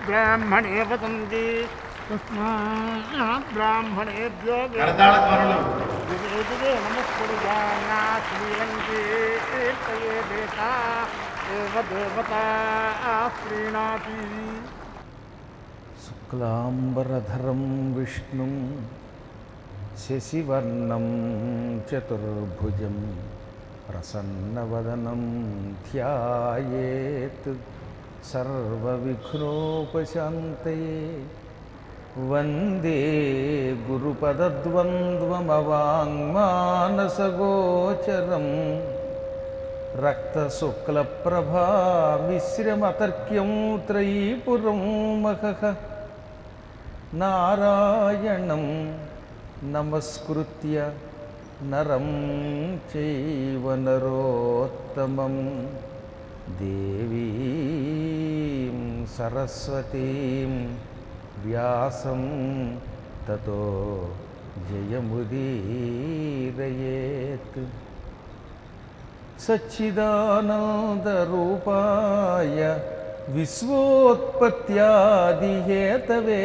ब्राह्मणे वसन्ति तस्मात् ब्राह्मणेभ्यो नमस्कुर्यान्नाश्रीयन्ते कीर्तये देवता एव देवता प्रीणाति శుక్లాంబరధరం విష్ణుం శశివర్ణం చతుర్భుజం ప్రసన్నవదనం ధ్యాయేత్ సర్వవిఘ్నోపశాంతయే వందే గురుపదద్వంద్వమవాంగ్మానసగోచరం రక్తశుక్లప్రభామిశ్రమతర్క్యం త్రైపురం మహః నారాయణం నమస్కృత్య నరం చైవ నరోత్తమం దేవీం సరస్వతీం వ్యాసం తతో జయముదీరయేత్. సచ్చిదానందరూపాయ విశ్వోత్పత్యాదిహేతవే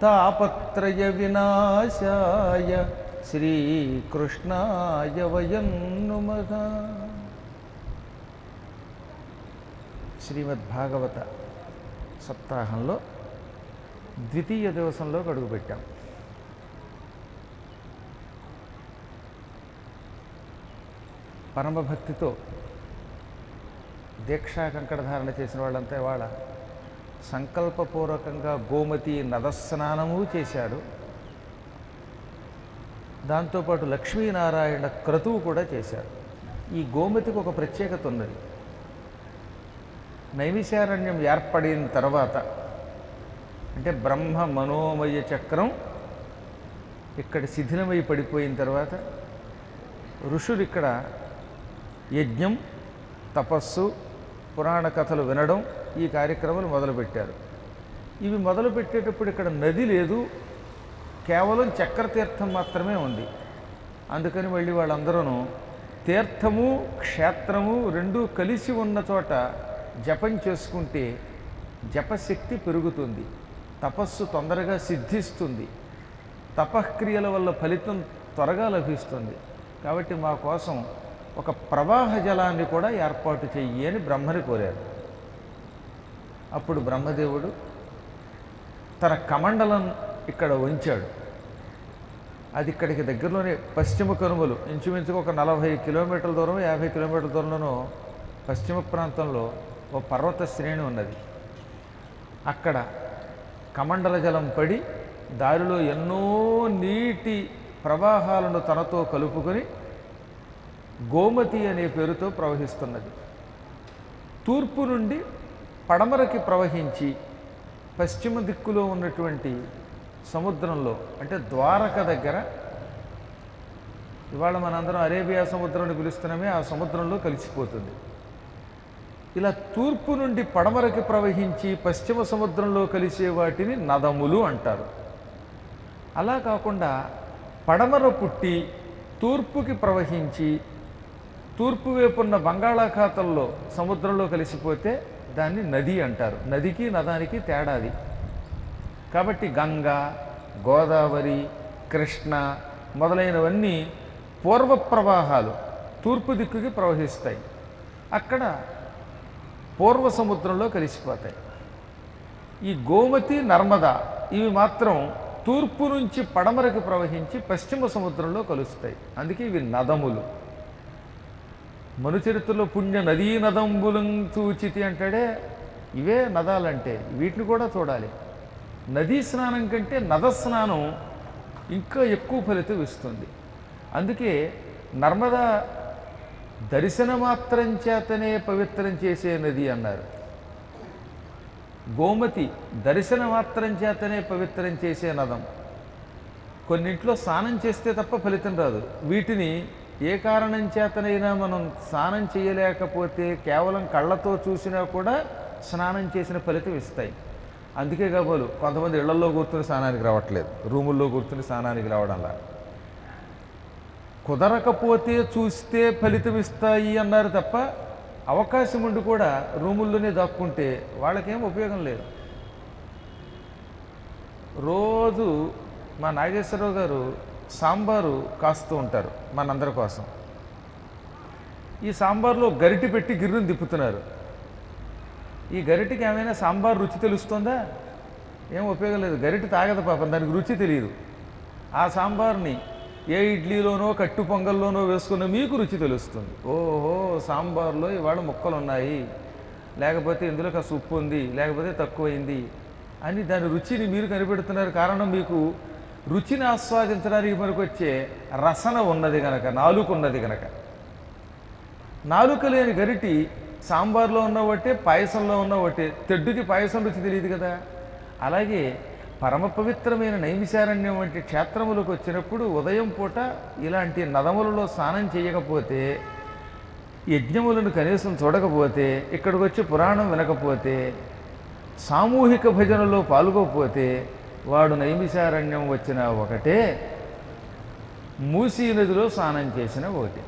తాపత్రయ వినాశాయ శ్రీకృష్ణాయ వయం నుమః. శ్రీమద్భాగవత సప్తాహంలో ద్వితీయ దివసంలో అడుగుపెట్టాం. పరమభక్తితో దీక్షా కంకణధారణ చేసిన వాళ్ళంతా వాళ్ళ సంకల్పపూర్వకంగా గోమతి నదస్నానము చేశాడు. దాంతోపాటు లక్ష్మీనారాయణ క్రతువు కూడా చేశాడు. ఈ గోమతికి ఒక ప్రత్యేకత ఉన్నది. నైమిషారణ్యం ఏర్పడిన తర్వాత అంటే బ్రహ్మ మనోమయ చక్రం ఇక్కడ శిథిలమై పడిపోయిన తర్వాత ఋషులు ఇక్కడ యజ్ఞం, తపస్సు, పురాణ కథలు వినడం ఈ కార్యక్రమాలు మొదలుపెట్టారు. ఇవి మొదలుపెట్టేటప్పుడు ఇక్కడ నది లేదు, కేవలం చక్రతీర్థం మాత్రమే ఉంది. అందుకని మళ్ళీ వాళ్ళందరూ తీర్థము క్షేత్రము రెండూ కలిసి ఉన్న చోట జపం చేసుకుంటే జపశక్తి పెరుగుతుంది, తపస్సు తొందరగా సిద్ధిస్తుంది, తపక్రియల వల్ల ఫలితం త్వరగా లభిస్తుంది. కాబట్టి మా కోసం ఒక ప్రవాహ జలాన్ని కూడా ఏర్పాటు చెయ్యి అని బ్రహ్మని కోరారు. అప్పుడు బ్రహ్మదేవుడు తన కమండలం ఇక్కడ ఉంచాడు. అది ఇక్కడికి దగ్గరలోనే పశ్చిమ కనుమలు ఇంచుమించుగా ఒక 40 కిలోమీటర్ల దూరం 50 కిలోమీటర్ల దూరంలోనూ పశ్చిమ ప్రాంతంలో ఓ పర్వత శ్రేణి ఉన్నది. అక్కడ కమండల జలం పడి దారిలో ఎన్నో నీటి ప్రవాహాలను తనతో కలుపుకొని గోమతి అనే పేరుతో ప్రవహిస్తున్నది. తూర్పు నుండి పడమరకి ప్రవహించి పశ్చిమ దిక్కులో ఉన్నటువంటి సముద్రంలో అంటే ద్వారక దగ్గర, ఇవాళ మనందరం అరేబియా సముద్రాన్ని పిలుస్తున్నామే, ఆ సముద్రంలో కలిసిపోతుంది. ఇలా తూర్పు నుండి పడమరకి ప్రవహించి పశ్చిమ సముద్రంలో కలిసే వాటిని నదములు అంటారు. అలా కాకుండా పడమర పుట్టి తూర్పుకి ప్రవహించి తూర్పు వైపున్న బంగాళాఖాతంలో సముద్రంలో కలిసిపోతే దాన్ని నది అంటారు. నదికి నదానికి తేడాది. కాబట్టి గంగా, గోదావరి, కృష్ణ మొదలైనవన్నీ పూర్వ ప్రవాహాలు తూర్పు దిక్కుకి ప్రవహిస్తాయి. అక్కడ పూర్వ సముద్రంలో కలిసిపోతాయి. ఈ గోమతి, నర్మదా ఇవి మాత్రం తూర్పు నుంచి పడమరకి ప్రవహించి పశ్చిమ సముద్రంలో కలుస్తాయి. అందుకే ఇవి నదములు. మనుచరిత్రలో పుణ్య నదీ నదంబులం చూచితి అంటాడే, ఇవే నదాలంటే వీటిని కూడా చూడాలి. నదీ స్నానం కంటే నద స్నానం ఇంకా ఎక్కువ ఫలితం ఇస్తుంది. అందుకే నర్మదా దర్శన మాత్రం చేతనే పవిత్రం చేసే నది అన్నారు. గోమతి దర్శన మాత్రం చేతనే పవిత్రం చేసే నదం. కొన్నింట్లో స్నానం చేస్తే తప్ప ఫలితం రాదు. వీటిని ఏ కారణం చేతనైనా మనం స్నానం చేయలేకపోతే కేవలం కళ్ళతో చూసినా కూడా స్నానం చేసిన ఫలితం ఇస్తాయి. అందుకే కాబోలు కొంతమంది ఇళ్లల్లో కూర్చుని స్నానానికి రావట్లేదు, రూముల్లో కూర్చుని స్నానానికి రావడంలా. కుదరకపోతే చూస్తే ఫలితం ఇస్తాయి అన్నారు తప్ప అవకాశం ఉండి కూడా రూముల్లోనే దాక్కుంటే వాళ్ళకేం ఉపయోగం లేదు. రోజు మా నాగేశ్వరరావు గారు సాంబారు కాస్తూ ఉంటారు మనందరి కోసం. ఈ సాంబార్లో గరిటె పెట్టి గిర్రుని తిప్పుతున్నారు. ఈ గరిటెకి ఏమైనా సాంబార్ రుచి తెలుస్తుందా? ఏం ఉపయోగం లేదు. గరిటె తాగదు పాపం, దానికి రుచి తెలియదు. ఆ సాంబార్ని ఏ ఇడ్లీలోనో కట్టు పొంగల్లోనో వేసుకున్న మీకు రుచి తెలుస్తుంది. ఓహో, సాంబార్లో ఇవాళ ముక్కలు ఉన్నాయి, లేకపోతే ఇందులో కాస్త ఉప్పు ఉంది, లేకపోతే తక్కువైంది అని దాని రుచిని మీరు కనిపెడుతున్నారు. కారణం మీకు రుచిని ఆస్వాదించడానికి మనకొచ్చే రసన ఉన్నది కనుక, నాలుక ఉన్నది కనుక. నాలుక లేని గరిటి సాంబార్లో ఉన్న ఒకటే, పాయసంలో ఉన్న ఒకటే. తెడ్డుకి పాయసం రుచి తెలియదు కదా. అలాగే పరమ పవిత్రమైన నైమిషారణ్యం వంటి క్షేత్రములకు వచ్చినప్పుడు ఉదయం పూట ఇలాంటి నదములలో స్నానం చేయకపోతే, యజ్ఞములను కనీసం చూడకపోతే, ఇక్కడికి వచ్చి పురాణం వినకపోతే, సామూహిక భజనలో పాల్గొకపోతే వాడు నైమిషారణ్యం వచ్చిన ఒకటే, మూసీ నదిలో స్నానం చేసిన ఒకటి.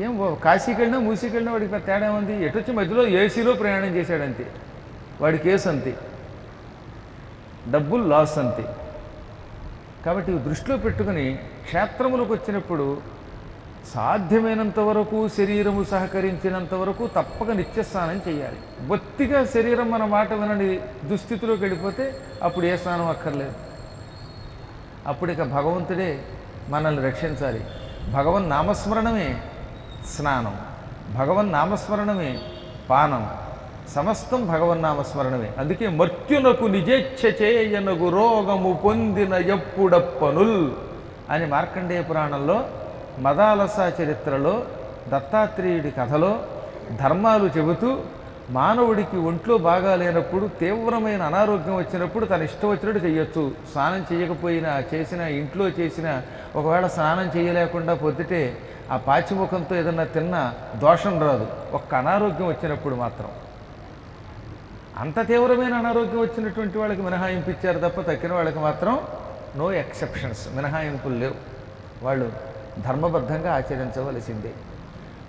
ఏం కాశీకి వెళ్ళినా మూసీకి వెళ్ళినా వాడికి పెద్ద తేడా ఉంది. ఎటొచ్చి మధ్యలో ఏసీలో ప్రయాణం చేశాడంతే, వాడి కేసు అంతే, డబ్బులు లాస్ అంతే. కాబట్టి దృష్టిలో పెట్టుకుని క్షేత్రములకు వచ్చినప్పుడు సాధ్యమైనంత వరకు శరీరము సహకరించినంత వరకు తప్పక నిత్యస్నానం చేయాలి. బొత్తిగా శరీరం మన మాట వినని దుస్థితిలోకి వెళ్ళిపోతే అప్పుడు ఏ స్నానం అక్కర్లేదు. అప్పుడు ఇక భగవంతుడే మనల్ని రక్షించాలి. భగవన్ నామస్మరణమే స్నానం, భగవన్ నామస్మరణమే పానం, సమస్తం భగవన్నామస్మరణమే. అందుకే మర్త్యునకు నిజేచ్ఛ చేయనగు రోగము పొందిన ఎప్పుడప్పనుల్ అని మార్కండేయ పురాణంలో మదాలస చరిత్రలో దత్తాత్రేయుడి కథలో ధర్మాలు చెబుతూ మానవుడికి ఒంట్లో బాగా లేనప్పుడు, తీవ్రమైన అనారోగ్యం వచ్చినప్పుడు తన ఇష్టం వచ్చినట్టు చేయొచ్చు. స్నానం చేయకపోయినా, చేసిన ఇంట్లో చేసిన, ఒకవేళ స్నానం చేయలేకుండా పొద్దుటే ఆ పాచిముఖంతో ఏదన్నా తిన్నా దోషం రాదు. ఒక్క అనారోగ్యం వచ్చినప్పుడు మాత్రం. అంత తీవ్రమైన అనారోగ్యం వచ్చినటువంటి వాళ్ళకి మినహాయింపు ఇచ్చారు తప్ప తక్కిన వాళ్ళకి మాత్రం నో ఎక్సెప్షన్స్, మినహాయింపులు లేవు. వాళ్ళు ధర్మబద్ధంగా ఆచరించవలసిందే.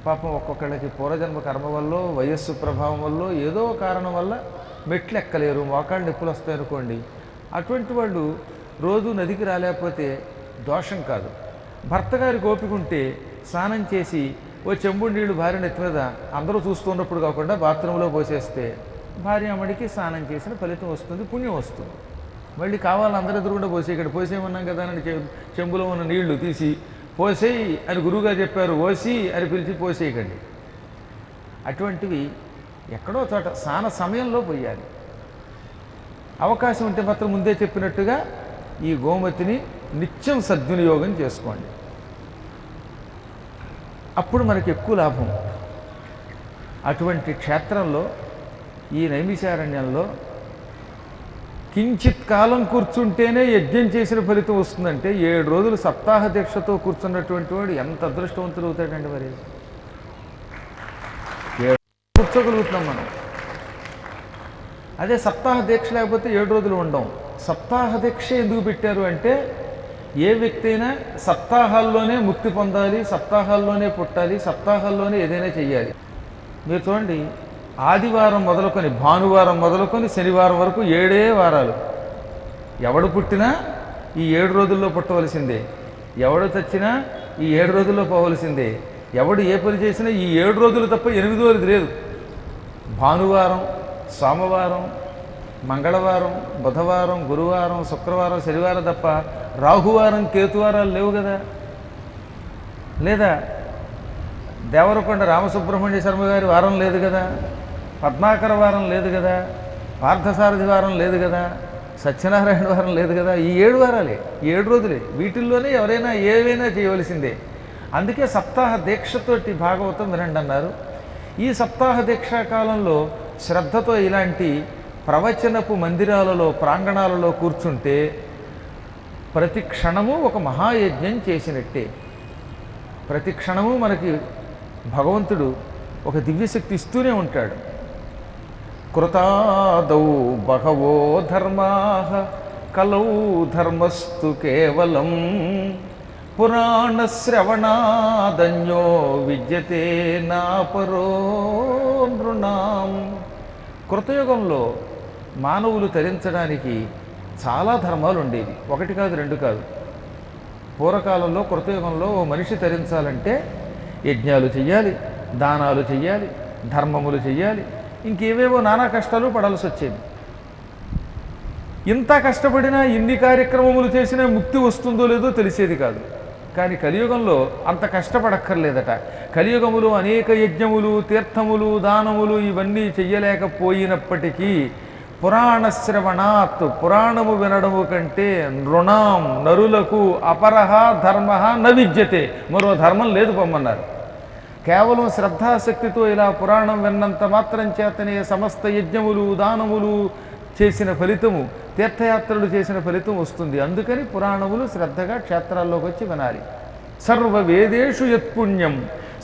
పాపం ఒక్కొక్కళ్ళకి పూర్వజన్మ కర్మ వల్ల, వయస్సు ప్రభావం వల్ల, ఏదో కారణం వల్ల మెట్లు ఎక్కలేరు, మోకాళ్ళు నొప్పులు వస్తాయనుకోండి. అటువంటి వాళ్ళు రోజు నదికి రాలేకపోతే దోషం కాదు. భర్త గారి ఓపిక ఉంటే స్నానం చేసి ఓ చెంబుడు నీళ్లు భార్య నెత్తి మీద అందరూ చూస్తున్నప్పుడు కాకుండా బాత్రూంలో పోసేస్తే భార్యామడికి స్నానం చేసిన ఫలితం వస్తుంది, పుణ్యం వస్తుంది. మళ్ళీ కావాలి అందరూ ఎదురుగుండా పోసే, ఇక్కడ పోసేయమన్నాం కదా అని చెంబులో ఉన్న నీళ్లు తీసి పోసేయి అని గురువుగారు చెప్పారు, ఓసి అని పిలిచి పోసేయకండి. అటువంటివి ఎక్కడో చోట స్నాన సమయంలో పోయాలి. అవకాశం ఉంటే మాత్రం ముందే చెప్పినట్టుగా ఈ గోమతిని నిత్యం సద్వినియోగం చేసుకోండి. అప్పుడు మనకి ఎక్కువ లాభం. అటువంటి క్షేత్రంలో, ఈ నైమిషారణ్యంలో కించిత్ కాలం కూర్చుంటేనే యజ్ఞం చేసిన ఫలితం వస్తుందంటే 7 రోజులు సప్తాహ దీక్షతో కూర్చున్నటువంటి వాడు ఎంత అదృష్టవంతుడు అవుతాడండి. మరి 7 కూర్చోగలుగుతున్నాం మనం. అదే సప్తాహ దీక్ష లేకపోతే 7 రోజులు ఉండం. సప్తాహ దీక్ష ఎందుకు పెట్టారు అంటే, ఏ వ్యక్తి అయినా సప్తాహాల్లోనే ముక్తి పొందాలి, సప్తాహాల్లోనే పుట్టాలి, సప్తాహాల్లోనే ఏదైనా చెయ్యాలి. మీరు చూడండి, ఆదివారం మొదలుకొని భానువారం మొదలుకొని శనివారం వరకు 7 వారాలు. ఎవడు పుట్టినా ఈ 7 రోజుల్లో పుట్టవలసిందే, ఎవడు చచ్చినా ఈ 7 రోజుల్లో పోవలసిందే, ఎవడు ఏ పని చేసినా ఈ 7 రోజులు తప్ప 8వ లేదు. భానువారం, సోమవారం, మంగళవారం, బుధవారం, గురువారం, శుక్రవారం, శనివారం తప్ప రాహువారం, కేతువారాలు లేవు కదా. లేదా దేవరకొండ రామసుబ్రహ్మణ్య శర్మ గారి వారం లేదు కదా, పద్మాకర వారం లేదు కదా, పార్థసారథి వారం లేదు కదా, సత్యనారాయణ వారం లేదు కదా. ఈ 7 వారాలే, 7 రోజులే. వీటిల్లోనే ఎవరైనా ఏవైనా చేయవలసిందే. అందుకే సప్తాహ దీక్షతోటి భాగవతం వినండి అన్నారు. ఈ సప్తాహ దీక్షా కాలంలో శ్రద్ధతో ఇలాంటి ప్రవచనపు మందిరాలలో, ప్రాంగణాలలో కూర్చుంటే ప్రతి క్షణము ఒక మహాయజ్ఞం చేసినట్టే. ప్రతి క్షణము మనకి భగవంతుడు ఒక దివ్యశక్తి ఇస్తూనే ఉంటాడు. కృతాదౌ బహవో ధర్మాః కలౌ ధర్మస్తు కేవలం పురాణశ్రవణాదన్యో విద్యతే నాపరో నృణాం. కృతయుగంలో మానవులు తరించడానికి చాలా ధర్మాలు ఉండేవి. ఒకటి కాదు, రెండు కాదు. పూర్వకాలంలో కృతయుగంలో ఓ మనిషి తరించాలంటే యజ్ఞాలు చెయ్యాలి, దానాలు చెయ్యాలి, ధర్మములు చెయ్యాలి, ఇంకేవేవో నానా కష్టాలు పడాల్సి వచ్చేది. ఇంత కష్టపడినా ఇన్ని కార్యక్రమములు చేసినా ముక్తి వస్తుందో లేదో తెలిసేది కాదు. కానీ కలియుగంలో అంత కష్టపడక్కర్లేదట. కలియుగములు అనేక యజ్ఞములు, తీర్థములు, దానములు ఇవన్నీ చెయ్యలేకపోయినప్పటికీ పురాణశ్రవణాత్, పురాణము వినడము కంటే నృణాం, నరులకు అపరహ ధర్మ న విద్యతే, మరో ధర్మం లేదు పొమ్మన్నారు. కేవలం శ్రద్ధాశక్తితో ఇలా పురాణం విన్నంత మాత్రం చేతనే సమస్త యజ్ఞములు, దానములు చేసిన ఫలితము, తీర్థయాత్రలు చేసిన ఫలితం వస్తుంది. అందుకని పురాణములు శ్రద్ధగా క్షేత్రాల్లోకి వచ్చి వినాలి. సర్వ వేదేషు యత్పుణ్యం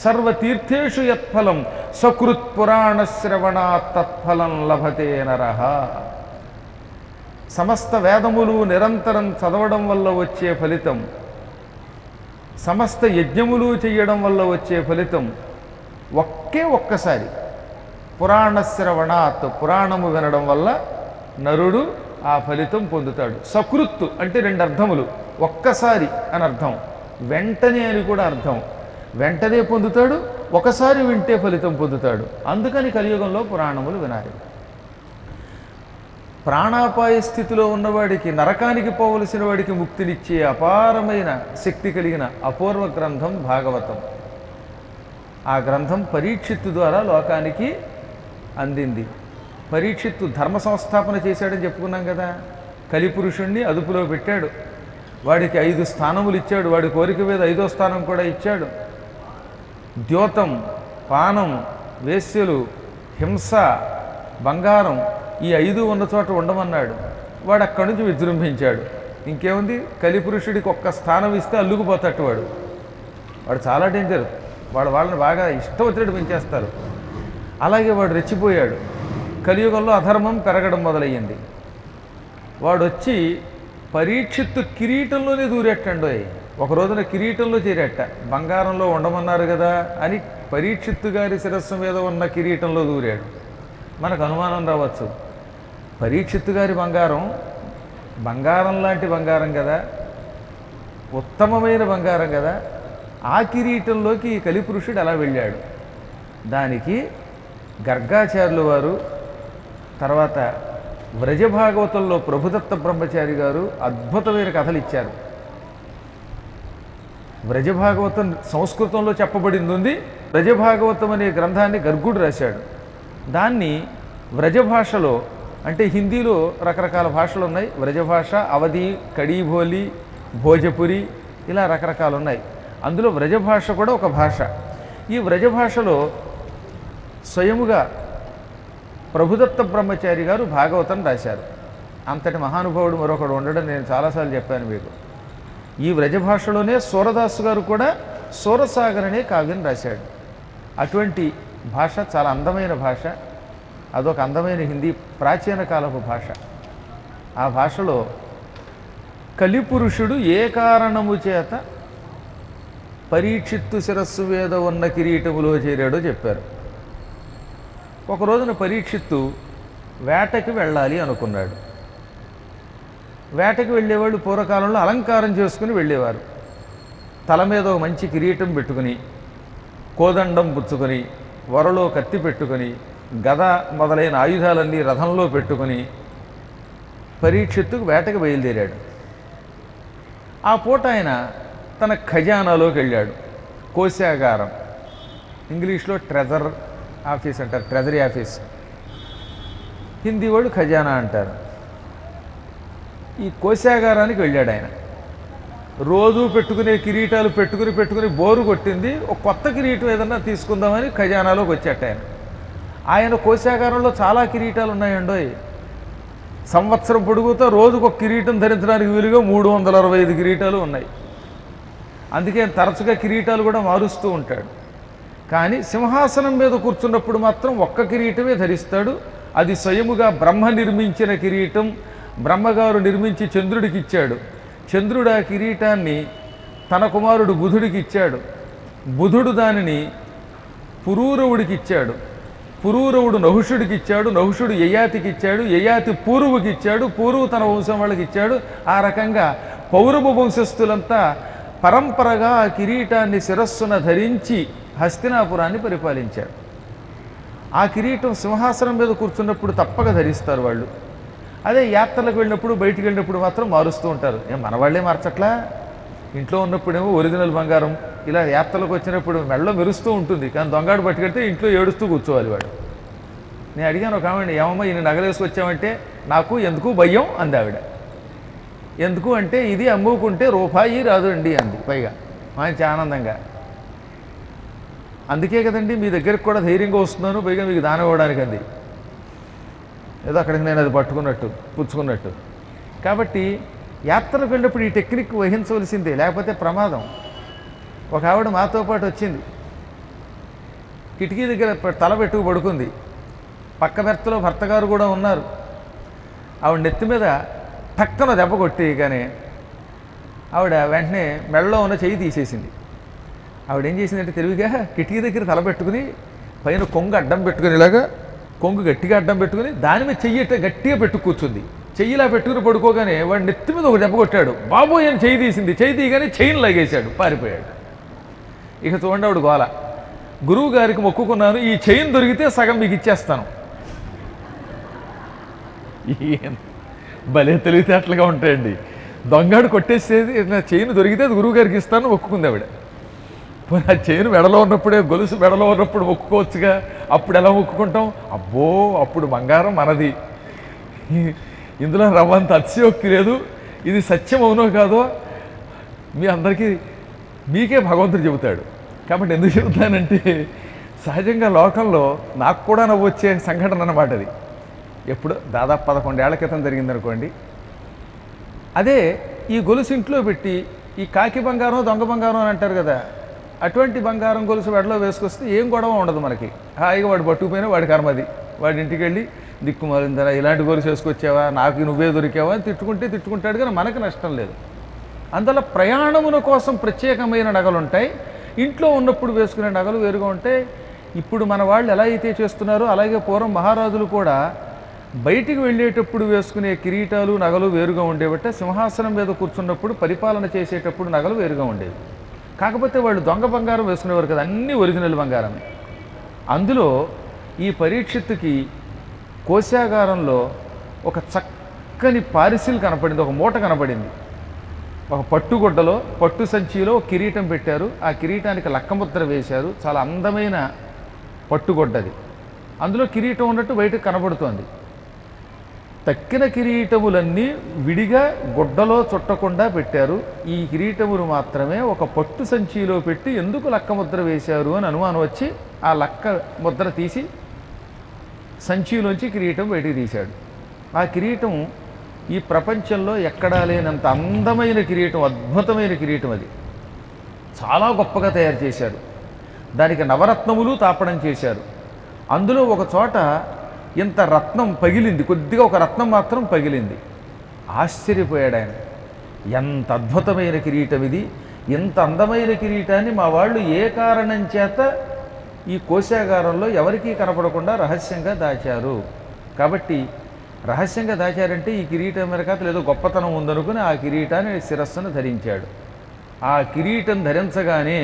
సర్వతీర్థేషు యత్ఫలం సకృత్ పురాణ శ్రవణాత్ తత్ఫలం లభతే నరః. సమస్త వేదములు నిరంతరం చదవడం వల్ల వచ్చే ఫలితం, సమస్త యజ్ఞములు చేయడం వల్ల వచ్చే ఫలితం ఒక్కసారి పురాణ శ్రవణాత్, పురాణము వినడం వల్ల నరుడు ఆ ఫలితం పొందుతాడు. సకృత్తు అంటే రెండు అర్థములు, ఒక్కసారి అని అర్థం, వెంటనే అని కూడా అర్థం. వెంటనే పొందుతాడు, ఒకసారి వింటే ఫలితం పొందుతాడు. అందుకని కలియుగంలో పురాణములు వినాలి. ప్రాణాపాయ స్థితిలో ఉన్నవాడికి, నరకానికి పోవలసిన వాడికి ముక్తినిచ్చే అపారమైన శక్తి కలిగిన అపూర్వ గ్రంథం భాగవతం. ఆ గ్రంథం పరీక్షిత్తు ద్వారా లోకానికి అందింది. పరీక్షిత్తు ధర్మ సంస్థాపన చేశాడని చెప్పుకున్నాం కదా. కలిపురుషుణ్ణి అదుపులో పెట్టాడు, వాడికి 5 స్థానములు ఇచ్చాడు, వాడి కోరిక మీద 5వ స్థానం కూడా ఇచ్చాడు. ద్యోతం, పానం, వేశ్యలు, హింస, బంగారం ఈ 5 ఉన్న చోట ఉండమన్నాడు. వాడు అక్కడి నుంచి విజృంభించాడు. ఇంకేముంది, కలిపురుషుడికి ఒక్క స్థానం ఇస్తే అల్లుకుపోతట్టు వాడు చాలా డేంజర్. వాళ్ళని బాగా ఇష్టం వచ్చినట్టు పెంచేస్తారు. అలాగే వాడు రెచ్చిపోయాడు. కలియుగంలో అధర్మం పెరగడం మొదలయ్యింది. వాడు వచ్చి పరీక్షిత్తు కిరీటంలోనే దూరెట్టండోయ్. ఒక రోజున కిరీటంలో చేరేట. బంగారంలో ఉండమన్నారు కదా అని పరీక్షిత్తు గారి శిరస్సు మీద ఉన్న కిరీటంలో దూరాడు. మనకు అనుమానం రావచ్చు, పరీక్షిత్తు గారి బంగారం లాంటి బంగారం కదా, ఉత్తమమైన బంగారం కదా, ఆ కిరీటంలోకి ఈ కలిపురుషుడు ఎలా వెళ్ళాడు? దానికి గర్గాచార్యులు వారు, తర్వాత వ్రజభాగవతంలో ప్రభుదత్త బ్రహ్మచారి గారు అద్భుతమైన కథలు ఇచ్చారు. వ్రజభాగవతం సంస్కృతంలో చెప్పబడింది ఉంది. వ్రజభాగవతం అనే గ్రంథాన్ని గర్గుడు రాశాడు. దాన్ని వ్రజభాషలో, అంటే హిందీలో రకరకాల భాషలు ఉన్నాయి. వ్రజభాష, అవధి, కడీభోలి, భోజపురి ఇలా రకరకాలు ఉన్నాయి. అందులో వ్రజభాష కూడా ఒక భాష. ఈ వ్రజభాషలో స్వయముగా ప్రభుదత్త బ్రహ్మచారి గారు భాగవతం రాశారు. అంతటి మహానుభావుడు మరొకడు ఉండడం నేను చాలాసార్లు చెప్పాను మీకు. ఈ వ్రజభాషలోనే సూరదాసు గారు కూడా సూరసాగర్ అనే కావ్యం రాశాడు. అటువంటి భాష చాలా అందమైన భాష. అదొక అందమైన హిందీ ప్రాచీన కాలపు భాష. ఆ భాషలో కలిపురుషుడు ఏ కారణము చేత పరీక్షిత్తు శిరస్సు మీద ఉన్న కిరీటములో చేరాడో చెప్పారు. ఒక రోజున పరీక్షిత్తు వేటకి వెళ్ళాలి అనుకున్నాడు. వేటకి వెళ్ళేవాళ్ళు పూర్వకాలంలో అలంకారం చేసుకుని వెళ్ళేవారు. తల మీద ఒక మంచి కిరీటం పెట్టుకుని, కోదండం పుచ్చుకొని, వరలో కత్తి పెట్టుకొని, గద మొదలైన ఆయుధాలన్నీ రథంలో పెట్టుకుని పరీక్షిత్తుకు వేటకి బయలుదేరాడు. ఆ పూట ఆయన తన ఖజానాలోకి వెళ్ళాడు. కోశాగారం, ఇంగ్లీష్లో ట్రెజర్ ఆఫీస్ అంటారు, ట్రెజరీ ఆఫీస్. హిందీ వాళ్ళు ఖజానా అంటారు. ఈ కోశాగారానికి వెళ్ళాడు ఆయన. రోజు పెట్టుకునే కిరీటాలు పెట్టుకుని బోరు కొట్టింది. ఒక కొత్త కిరీటం ఏదన్నా తీసుకుందామని ఖజానాలోకి వచ్చాట ఆయన. ఆయన కోశాగారంలో చాలా కిరీటాలు ఉన్నాయండోయ్. సంవత్సరం పొడుగుతో రోజుకు ఒక కిరీటం ధరించడానికి వీలుగా 365 కిరీటాలు ఉన్నాయి. అందుకే తరచుగా కిరీటాలు కూడా మారుస్తూ ఉంటాడు. కానీ సింహాసనం మీద కూర్చున్నప్పుడు మాత్రం ఒక్క కిరీటమే ధరిస్తాడు. అది స్వయముగా బ్రహ్మ నిర్మించిన కిరీటం. బ్రహ్మగారు నిర్మించి చంద్రుడికి ఇచ్చాడు. చంద్రుడు ఆ కిరీటాన్ని తన కుమారుడు బుధుడికి ఇచ్చాడు. బుధుడు దానిని పురూరవుడికి ఇచ్చాడు. పురూరవుడు నహుషుడికి ఇచ్చాడు. నహుషుడు యయాతికి ఇచ్చాడు. యయాతి పూర్వుకి ఇచ్చాడు. పూర్వు తన వంశం వాళ్ళకి ఇచ్చాడు. ఆ రకంగా పౌరవ వంశస్థులంతా పరంపరగా ఆ కిరీటాన్ని శిరస్సున ధరించి హస్తినాపురాన్ని పరిపాలించారు. ఆ కిరీటం సింహాసనం మీద కూర్చున్నప్పుడు తప్పక ధరిస్తారు వాళ్ళు. అదే యాత్రలకు వెళ్ళినప్పుడు బయటికి వెళ్ళినప్పుడు మాత్రం మారుస్తూ ఉంటారు. మన వాళ్ళే మార్చట్లా. ఇంట్లో ఉన్నప్పుడేమో ఒరిజినల్ బంగారం, ఇలా యాత్రలకు వచ్చినప్పుడు మెళ్ళో మెరుస్తూ ఉంటుంది. కానీ దొంగాడు పట్టుకెళ్తే ఇంట్లో ఏడుస్తూ కూర్చోవాలి వాడు. నేను అడిగాను ఒక ఆవిడ, ఏమమ్మా ఇన్ని నగలేసుకొచ్చామంటే, నాకు ఎందుకు భయం అంది ఆవిడ. ఎందుకు అంటే ఇది అమ్ముకుంటే రూపాయి రాదు అండి అంది. పైగా మంచి ఆనందంగా. అందుకే కదండి మీ దగ్గరికి కూడా ధైర్యంగా వస్తున్నాను, పైగా మీకు దానం ఇవ్వడానికి అంది. ఏదో అక్కడికి నేను అది పట్టుకున్నట్టు పుచ్చుకున్నట్టు. కాబట్టి యాత్రకు వెళ్ళినప్పుడు ఈ టెక్నిక్ వహించవలసిందే, లేకపోతే ప్రమాదం. ఒక ఆవిడ మాతో పాటు వచ్చింది. కిటికీ దగ్గర తల పెట్టుకు పడుకుంది. పక్క బెర్తలో భర్త గారు కూడా ఉన్నారు. ఆవిడ నెత్తి మీద టక్కన దెబ్బ కొట్టి కానీ ఆవిడ వెంటనే మెడలో ఉన్న చెయ్యి తీసేసింది. ఆవిడ ఏం చేసిందంటే తెలివిగా కిటికీ దగ్గర తల పెట్టుకుని పైన కొంగు అడ్డం పెట్టుకుని, ఇలాగా కొంగు గట్టిగా అడ్డం పెట్టుకుని దాని మీద చెయ్యి గట్టిగా పెట్టు కూర్చుంది. చెయ్యిలా పెట్టుకుని పడుకోగానే వాడు నెత్తి మీద ఒక దెబ్బ కొట్టాడు. బాబోయ్ అని చెయ్యి తీసింది. చెయ్యి తీయగానే చైన్ లాగేశాడు, పారిపోయాడు. ఇక చూడండి ఆవిడ గోల. గురువు గారికి మొక్కుకున్నాను, ఈ చైన్ దొరికితే సగం మీకు ఇచ్చేస్తాను. భలే తెలివితేటలుగా ఉంటాయండి. దొంగాడు కొట్టేసేది చైన్ దొరికితే అది గురువు గారికి ఇస్తాను మొక్కుకుంది ఆవిడ. ఆ చైన్ మెడలో ఉన్నప్పుడే, గొలుసు మెడలో ఉన్నప్పుడు మొక్కుకోవచ్చుగా. అప్పుడు ఎలా మొక్కుకుంటాం? అబ్బో అప్పుడు బంగారం మనది, ఇందులో రవ్వంత అతిశయోక్తి లేదు. ఇది సత్యం అవునో కాదో మీ అందరికీ మీకే భగవంతుడు చెబుతాడు. కాబట్టి ఎందుకు చెబుతానంటే సహజంగా లోకంలో నాకు కూడా నవ్వు వచ్చే సంఘటన అన్నమాట అది. ఎప్పుడు దాదాపు 11 ఏళ్ల క్రితం జరిగిందనుకోండి. అదే ఈ గొలుసు ఇంట్లో పెట్టి ఈ కాకి బంగారం దొంగ బంగారం అని అంటారు కదా, అటువంటి బంగారం గొలుసు వెడలో వేసుకొస్తే ఏం గొడవ ఉండదు మనకి. హాయిగా వాడు పట్టుకుపోయినా వాడి కర్మది. వాడి ఇంటికి వెళ్ళి దిక్కుమాలిందరా ఇలాంటి గొలుసు వేసుకొచ్చావా, నాకు నువ్వే దొరికావా అని తిట్టుకుంటాడు, కానీ మనకు నష్టం లేదు. అందువల్ల ప్రయాణముల కోసం ప్రత్యేకమైన నగలు ఉంటాయి. ఇంట్లో ఉన్నప్పుడు వేసుకునే నగలు వేరుగా ఉంటాయి. ఇప్పుడు మన వాళ్ళు ఎలా అయితే చేస్తున్నారో అలాగే పూర్వం మహారాజులు కూడా బయటికి వెళ్ళేటప్పుడు వేసుకునే కిరీటాలు నగలు వేరుగా ఉండేవట. సింహాసనం మీద కూర్చున్నప్పుడు పరిపాలన చేసేటప్పుడు నగలు వేరుగా ఉండేవి. కాకపోతే వాళ్ళు దొంగ బంగారం వేసుకునేవారు కదా, అన్నీ ఒరిజినల్ బంగారమే. అందులో ఈ పరీక్షిత్తుకి కోశాగారంలో ఒక చక్కని పారిసిల్ కనపడింది, ఒక మూట కనపడింది. ఒక పట్టుగుడ్డలో పట్టు సంచిలో కిరీటం పెట్టారు. ఆ కిరీటానికి లక్కముద్ర వేశారు. చాలా అందమైన పట్టుగుడ్డది. అందులో కిరీటం ఉన్నట్టు బయటకు కనబడుతోంది. తక్కిన కిరీటములన్నీ విడిగా గుడ్డలో చుట్టకుండా పెట్టారు. ఈ కిరీటములు మాత్రమే ఒక పట్టు సంచిలో పెట్టి ఎందుకు లక్కముద్ర వేశారు అని అనుమానం వచ్చి ఆ లక్క ముద్ర తీసి సంచిలోంచి కిరీటం బయటికి తీశాడు. ఆ కిరీటం ఈ ప్రపంచంలో ఎక్కడా లేనంత అందమైన కిరీటం, అద్భుతమైన కిరీటం. అది చాలా గొప్పగా తయారు చేశారు. దానికి నవరత్నములు తాపడం చేశారు. అందులో ఒక చోట ఇంత రత్నం పగిలింది, కొద్దిగా ఒక రత్నం మాత్రం పగిలింది. ఆశ్చర్యపోయాడు ఆయన. ఎంత అద్భుతమైన కిరీటం ఇది, ఇంత అందమైన కిరీటాన్ని మా వాళ్ళు ఏ కారణం చేత ఈ కోశాగారంలో ఎవరికీ కనపడకుండా రహస్యంగా దాచారు. కాబట్టి రహస్యంగా దాచారంటే ఈ కిరీటం వెనకాతలు ఏదో గొప్పతనం ఉందనుకుని ఆ కిరీటాన్ని శిరస్సును ధరించాడు. ఆ కిరీటం ధరించగానే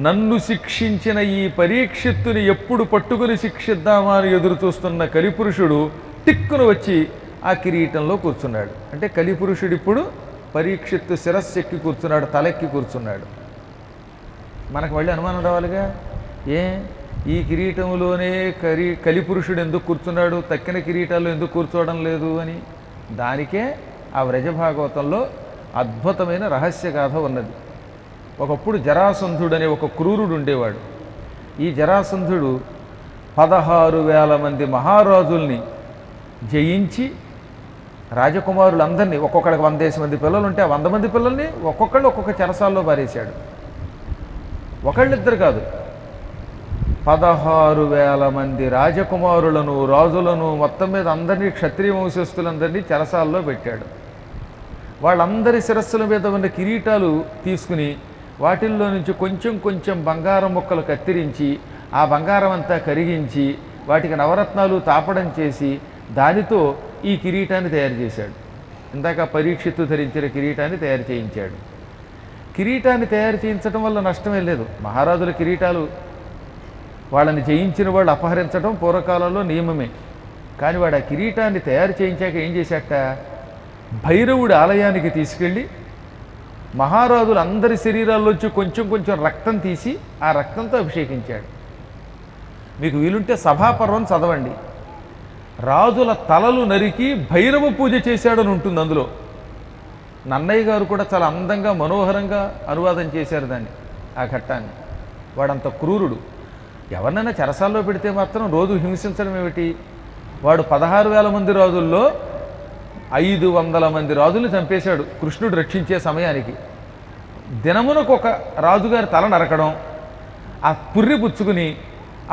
నన్ను శిక్షించిన ఈ పరీక్షిత్తుని ఎప్పుడు పట్టుకుని శిక్షిద్దామా అని ఎదురు చూస్తున్న కలిపురుషుడు టిక్కును వచ్చి ఆ కిరీటంలో కూర్చున్నాడు. అంటే కలిపురుషుడు ఇప్పుడు పరీక్షిత్తు శిరస్సు ఎక్కి కూర్చున్నాడు, తలెక్కి కూర్చున్నాడు. మనకు మళ్ళీ అనుమానం రావాలిగా, ఈ కిరీటములోనే కలిపురుషుడు ఎందుకు కూర్చున్నాడు, తక్కిన కిరీటాల్లో ఎందుకు కూర్చోవడం లేదు అని. దానికే ఆ వ్రజభాగవతంలో అద్భుతమైన రహస్యగాథ ఉన్నది. ఒకప్పుడు జరాసంధుడు అనే ఒక క్రూరుడు ఉండేవాడు. ఈ జరాసంధుడు 16,000 మంది మహారాజుల్ని జయించి రాజకుమారులందరినీ, ఒక్కొక్కడికి 100 మంది పిల్లలు ఉంటే ఆ 100 మంది పిల్లల్ని ఒక్కొక్కళ్ళు ఒక్కొక్క చెరసాల్లో పారేశాడు. ఒకళ్ళిద్దరు కాదు, 16,000 మంది రాజకుమారులను రాజులను మొత్తం మీద అందరినీ క్షత్రియ వంశస్థులందరినీ చెరసాల్లో పెట్టాడు. వాళ్ళందరి శిరస్సుల మీద ఉన్న కిరీటాలు తీసుకుని వాటిల్లో నుంచి కొంచెం కొంచెం బంగారం ముక్కలు కత్తిరించి ఆ బంగారం అంతా కరిగించి వాటికి నవరత్నాలు తాపడం చేసి దానితో ఈ కిరీటాన్ని తయారు చేశాడు. ఇందాక పరీక్షిత్తు ధరించిన కిరీటాన్ని తయారు చేయించాడు. కిరీటాన్ని తయారు చేయించడం వల్ల నష్టమే లేదు. మహారాజుల కిరీటాలు వాళ్ళని జయించిన వాళ్ళు అపహరించడం పూర్వకాలంలో నియమమే. కానీ వాడు ఆ కిరీటాన్ని తయారు చేయించాక ఏం చేశాక, భైరవుడి ఆలయానికి తీసుకెళ్ళి మహారాజుల అందరి శరీరాల్లోంచి కొంచెం కొంచెం రక్తం తీసి ఆ రక్తంతో అభిషేకించాడు. మీకు వీలుంటే సభాపర్వం చదవండి. రాజుల తలలు నరికి భైరవ పూజ చేశాడని ఉంటుంది అందులో. నన్నయ్య గారు కూడా చాలా అందంగా మనోహరంగా అనువాదం చేశారు దాన్ని, ఆ ఘట్టాన్ని. వాడంత క్రూరుడు. ఎవరినైనా చెరసాల్లో పెడితే మాత్రం రోజు హింసించడం ఏమిటి? వాడు 16,000 మంది రాజుల్లో 500 మంది రాజుల్ని చంపేశాడు కృష్ణుడు రక్షించే సమయానికి. దినమునకు ఒక రాజుగారి తల నరకడం, ఆ పుర్రి పుచ్చుకుని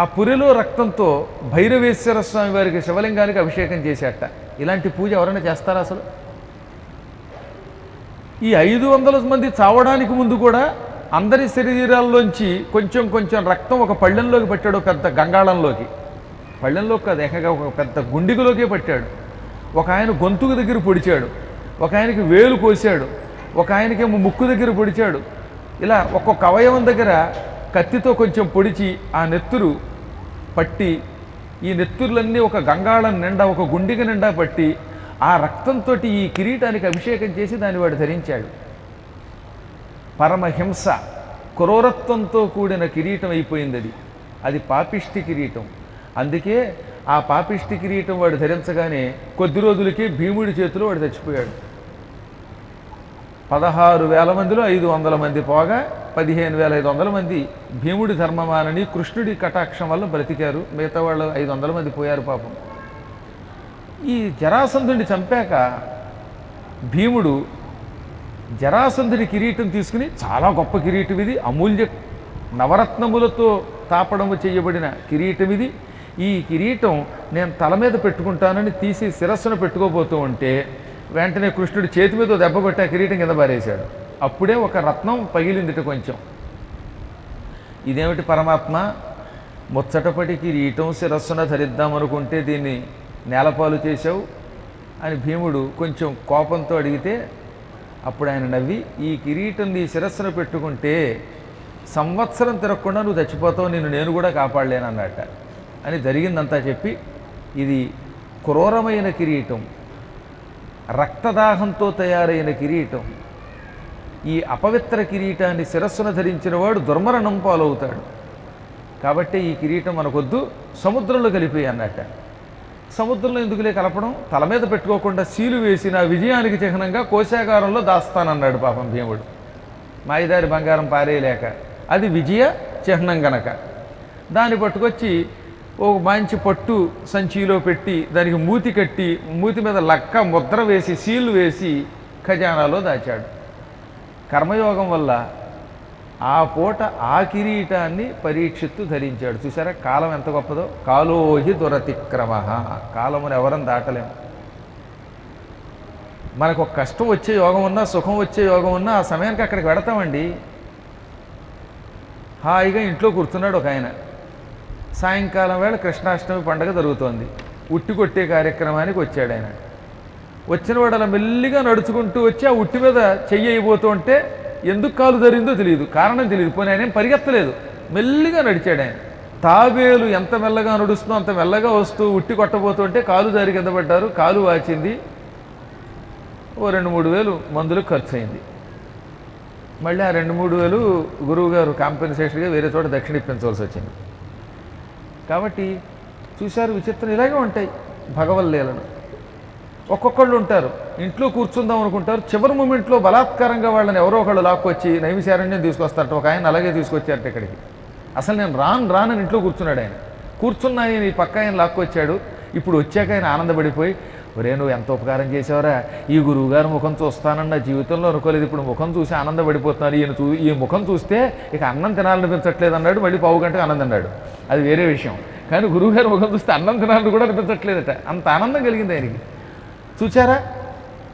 ఆ పురిలో రక్తంతో భైరవేశ్వర స్వామి వారికి శివలింగానికి అభిషేకం చేశాట. ఇలాంటి పూజ ఎవరైనా చేస్తారా అసలు? ఈ 500 మంది చావడానికి ముందు కూడా అందరి శరీరాల్లోంచి కొంచెం కొంచెం రక్తం ఒక పళ్ళెంలోకి పట్టాడు, పెద్ద గంగాళంలోకి. పళ్ళెంలోకి కాదు, ఏకంగా ఒక పెద్ద గుండిగలోకే పట్టాడు. ఒక ఆయన గొంతుకు దగ్గర పొడిచాడు, ఒక ఆయనకి వేలు కోసాడు, ఒక ఆయనకేమో ముక్కు దగ్గర పొడిచాడు. ఇలా ఒక్కొక్క అవయవం దగ్గర కత్తితో కొంచెం పొడిచి ఆ నెత్తురు పట్టి, ఈ నెత్తురులన్నీ ఒక గంగాళం నిండా ఒక గుండిగ నిండా పట్టి ఆ రక్తంతో ఈ కిరీటానికి అభిషేకం చేసి దాన్ని వాడు ధరించాడు. పరమహింస, క్రూరత్వంతో కూడిన కిరీటం అయిపోయింది అది. అది పాపిష్టి కిరీటం. అందుకే ఆ పాపిష్టి కిరీటం వాడు ధరించగానే కొద్ది రోజులకి భీముడి చేతిలో వాడు చచ్చిపోయాడు. 16,000 మందిలో 500 మంది పోగా 15,500 మంది భీముడి ధర్మమానని కృష్ణుడి కటాక్షం వల్ల బ్రతికారు. మిగతా వాళ్ళు 500 మంది పోయారు పాపం. ఈ జరాసంధుడిని చంపాక భీముడు జరాసంధుడి కిరీటం తీసుకుని, చాలా గొప్ప కిరీటం ఇది, అమూల్య నవరత్నములతో తాపడము చేయబడిన కిరీటం ఇది, ఈ కిరీటం నేను తల మీద పెట్టుకుంటానని తీసి శిరస్సును పెట్టుకోబోతూ ఉంటే వెంటనే కృష్ణుడి చేతి మీద దెబ్బ కొట్టి ఆ కిరీటం కింద పారేశాడు. అప్పుడే ఒక రత్నం పగిలిందిట కొంచెం. ఇదేమిటి పరమాత్మ, ముచ్చటపడి కిరీటం శిరస్సున ధరిద్దామనుకుంటే దీన్ని నేలపాలు చేశావు అని భీముడు కొంచెం కోపంతో అడిగితే అప్పుడు ఆయన నవ్వి, ఈ కిరీటం నీ శిరస్సున పెట్టుకుంటే సంవత్సరం తిరగకుండా నువ్వు చచ్చిపోతావు, నేను కూడా కాపాడలేనన్నట అని జరిగిందంతా చెప్పి, ఇది క్రూరమైన కిరీటం, రక్తదాహంతో తయారైన కిరీటం, ఈ అపవిత్ర కిరీటాన్ని శిరస్సున ధరించిన వాడు దుర్మరణం పాలవుతాడు. కాబట్టి ఈ కిరీటం మనకొద్దు, సముద్రంలో కలిపి అన్నట్ట. సముద్రంలో ఎందుకులే కలపడం, తల మీద పెట్టుకోకుండా సీలు వేసి నా విజయానికి చిహ్నంగా కోశాగారంలో దాస్తానన్నాడు పాపం భీముడు. మాయిదారి బంగారం పారేయలేక, అది విజయ చిహ్నం గనక దాన్ని పట్టుకొచ్చి ఓ మంచి పట్టు సంచిలో పెట్టి దానికి మూతి కట్టి మూతి మీద లక్క ముద్ర వేసి సీలు వేసి ఖజానాలో దాచాడు. కర్మయోగం వల్ల ఆ పూట ఆ కిరీటాన్ని పరీక్షిత్తు ధరించాడు. చూసారా కాలం ఎంత గొప్పదో. కాలోహి దురతిక్రమ, కాలమును ఎవరం దాటలేము. మనకు ఒక కష్టం వచ్చే యోగం ఉన్నా సుఖం వచ్చే యోగం ఉన్నా ఆ సమయానికి అక్కడికి వెడతామండి. హాయిగా ఇంట్లో కూర్చున్నాడు ఒక ఆయన. సాయంకాలం వేళ కృష్ణాష్టమి పండుగ జరుగుతోంది. ఉట్టి కొట్టే కార్యక్రమానికి వచ్చాడు ఆయన. వచ్చినవాడు అలా మెల్లిగా నడుచుకుంటూ వచ్చి ఆ ఉట్టి మీద చెయ్యి అయిపోతూ ఉంటే ఎందుకు కాలు జరిగిందో తెలియదు, కారణం తెలియదు. పోనీ ఆయన ఏం పరిగెత్తలేదు, మెల్లిగా నడిచాడు ఆయన. తాబేలు ఎంత మెల్లగా నడుస్తుందో అంత మెల్లగా వస్తూ ఉట్టి కొట్టబోతుంటే కాలు జారి కింద పడ్డారు. కాలు వాచింది. ఓ 2-3 వేలు మందులకు ఖర్చు అయింది. మళ్ళీ ఆ 2-3 వేలు గురువు గారు కాంపెన్సేషన్గా వేరే చోట దక్షిణ ఇప్పించవలసి వచ్చింది. కాబట్టి చూశారు, విచిత్రం ఇలాగే ఉంటాయి భగవల్లీలను. ఒక్కొక్కళ్ళు ఉంటారు ఇంట్లో కూర్చుందాం అనుకుంటారు, చివరి మూమెంట్లో బలాత్కారంగా వాళ్ళని ఎవరో ఒకళ్ళు లాక్కొచ్చి నైమిశారణ్యం తీసుకొస్తారట. ఒక ఆయన అలాగే తీసుకొచ్చారట ఇక్కడికి. అసలు నేను రానని ఇంట్లో కూర్చున్నాడు ఆయన. కూర్చున్నాయని ఈ పక్క ఆయన లాక్కొచ్చాడు. ఇప్పుడు వచ్చాక ఆయన ఆనందపడిపోయి, ఒరే నువ్వు ఎంత ఉపకారం చేసావరా, ఈ గురువుగారు ముఖం చూస్తానన్న జీవితంలో అనుకోలేదు, ఇప్పుడు ముఖం చూసి ఆనందపడిపోతున్నారు. ఈ ముఖం చూస్తే ఇక అన్నం తినాలనిపించట్లేదు అన్నాడు. మళ్ళీ పావు గంటకు ఆనందం అన్నాడు, అది వేరే విషయం. కానీ గురువుగారు ముఖం చూస్తే అన్నం తినాలని కూడా అనిపించట్లేదట. అంత ఆనందం కలిగింది ఆయనకి. చూచారా,